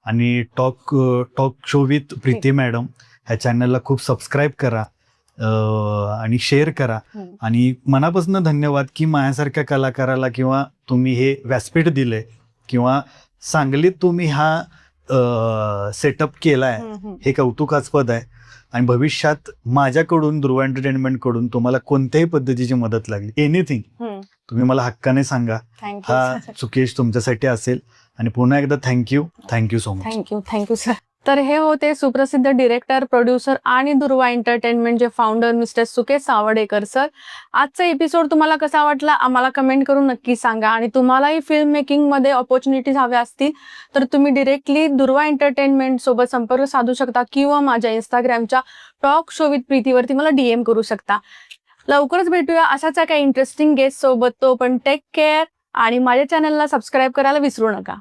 आणि talk show with Preeti madam ह्या चॅनलला खूप सबस्क्राईब करा आणि शेअर करा. आणि मनापासून धन्यवाद की माझ्यासारख्या कलाकाराला किंवा तुम्ही हे व्यासपीठ दिले किंवा सांगलीत तुम्ही हा सेटअप केलाय, हे कौतुकास्पद आहे. आणि भविष्यात माझ्याकडून दुर्वा एंटरटेनमेंटकडून तुम्हाला कोणत्याही पद्धतीची मदत लागली, एनिथिंग, तुम्ही मला हक्काने सांगा. हा सुकेश तुमच्यासाठी असेल. आणि पुन्हा एकदा thank you so much. Thank you sir. तर हे होते सुप्रसिद्ध डिरेक्टर, प्रोड्युसर आणि दुर्वा एंटरटेनमेंटचे founder mister Sukesh Sawardekar sir. आजचा एपिसोड तुम्हाला कसा वाटला आम्हाला कमेंट करून नक्की सांगा. आणि तुम्हालाही फिल्म मेकिंगमध्ये ऑपॉर्च्युनिटीज हव्या असतील तर तुम्ही डिरेक्टली दुर्वा एंटरटेनमेंट सोबत संपर्क साधू शकता किंवा माझ्या इंस्टाग्रामच्या टॉक शो विथ प्रीतीवरती मला DM करू शकता. लवकरच भेटूया अशाच काही इंटरेस्टिंग गेस्ट सोबत. तो पण टेक केअर आणि माझ्या चॅनलला सबस्क्राईब करायला विसरू नका.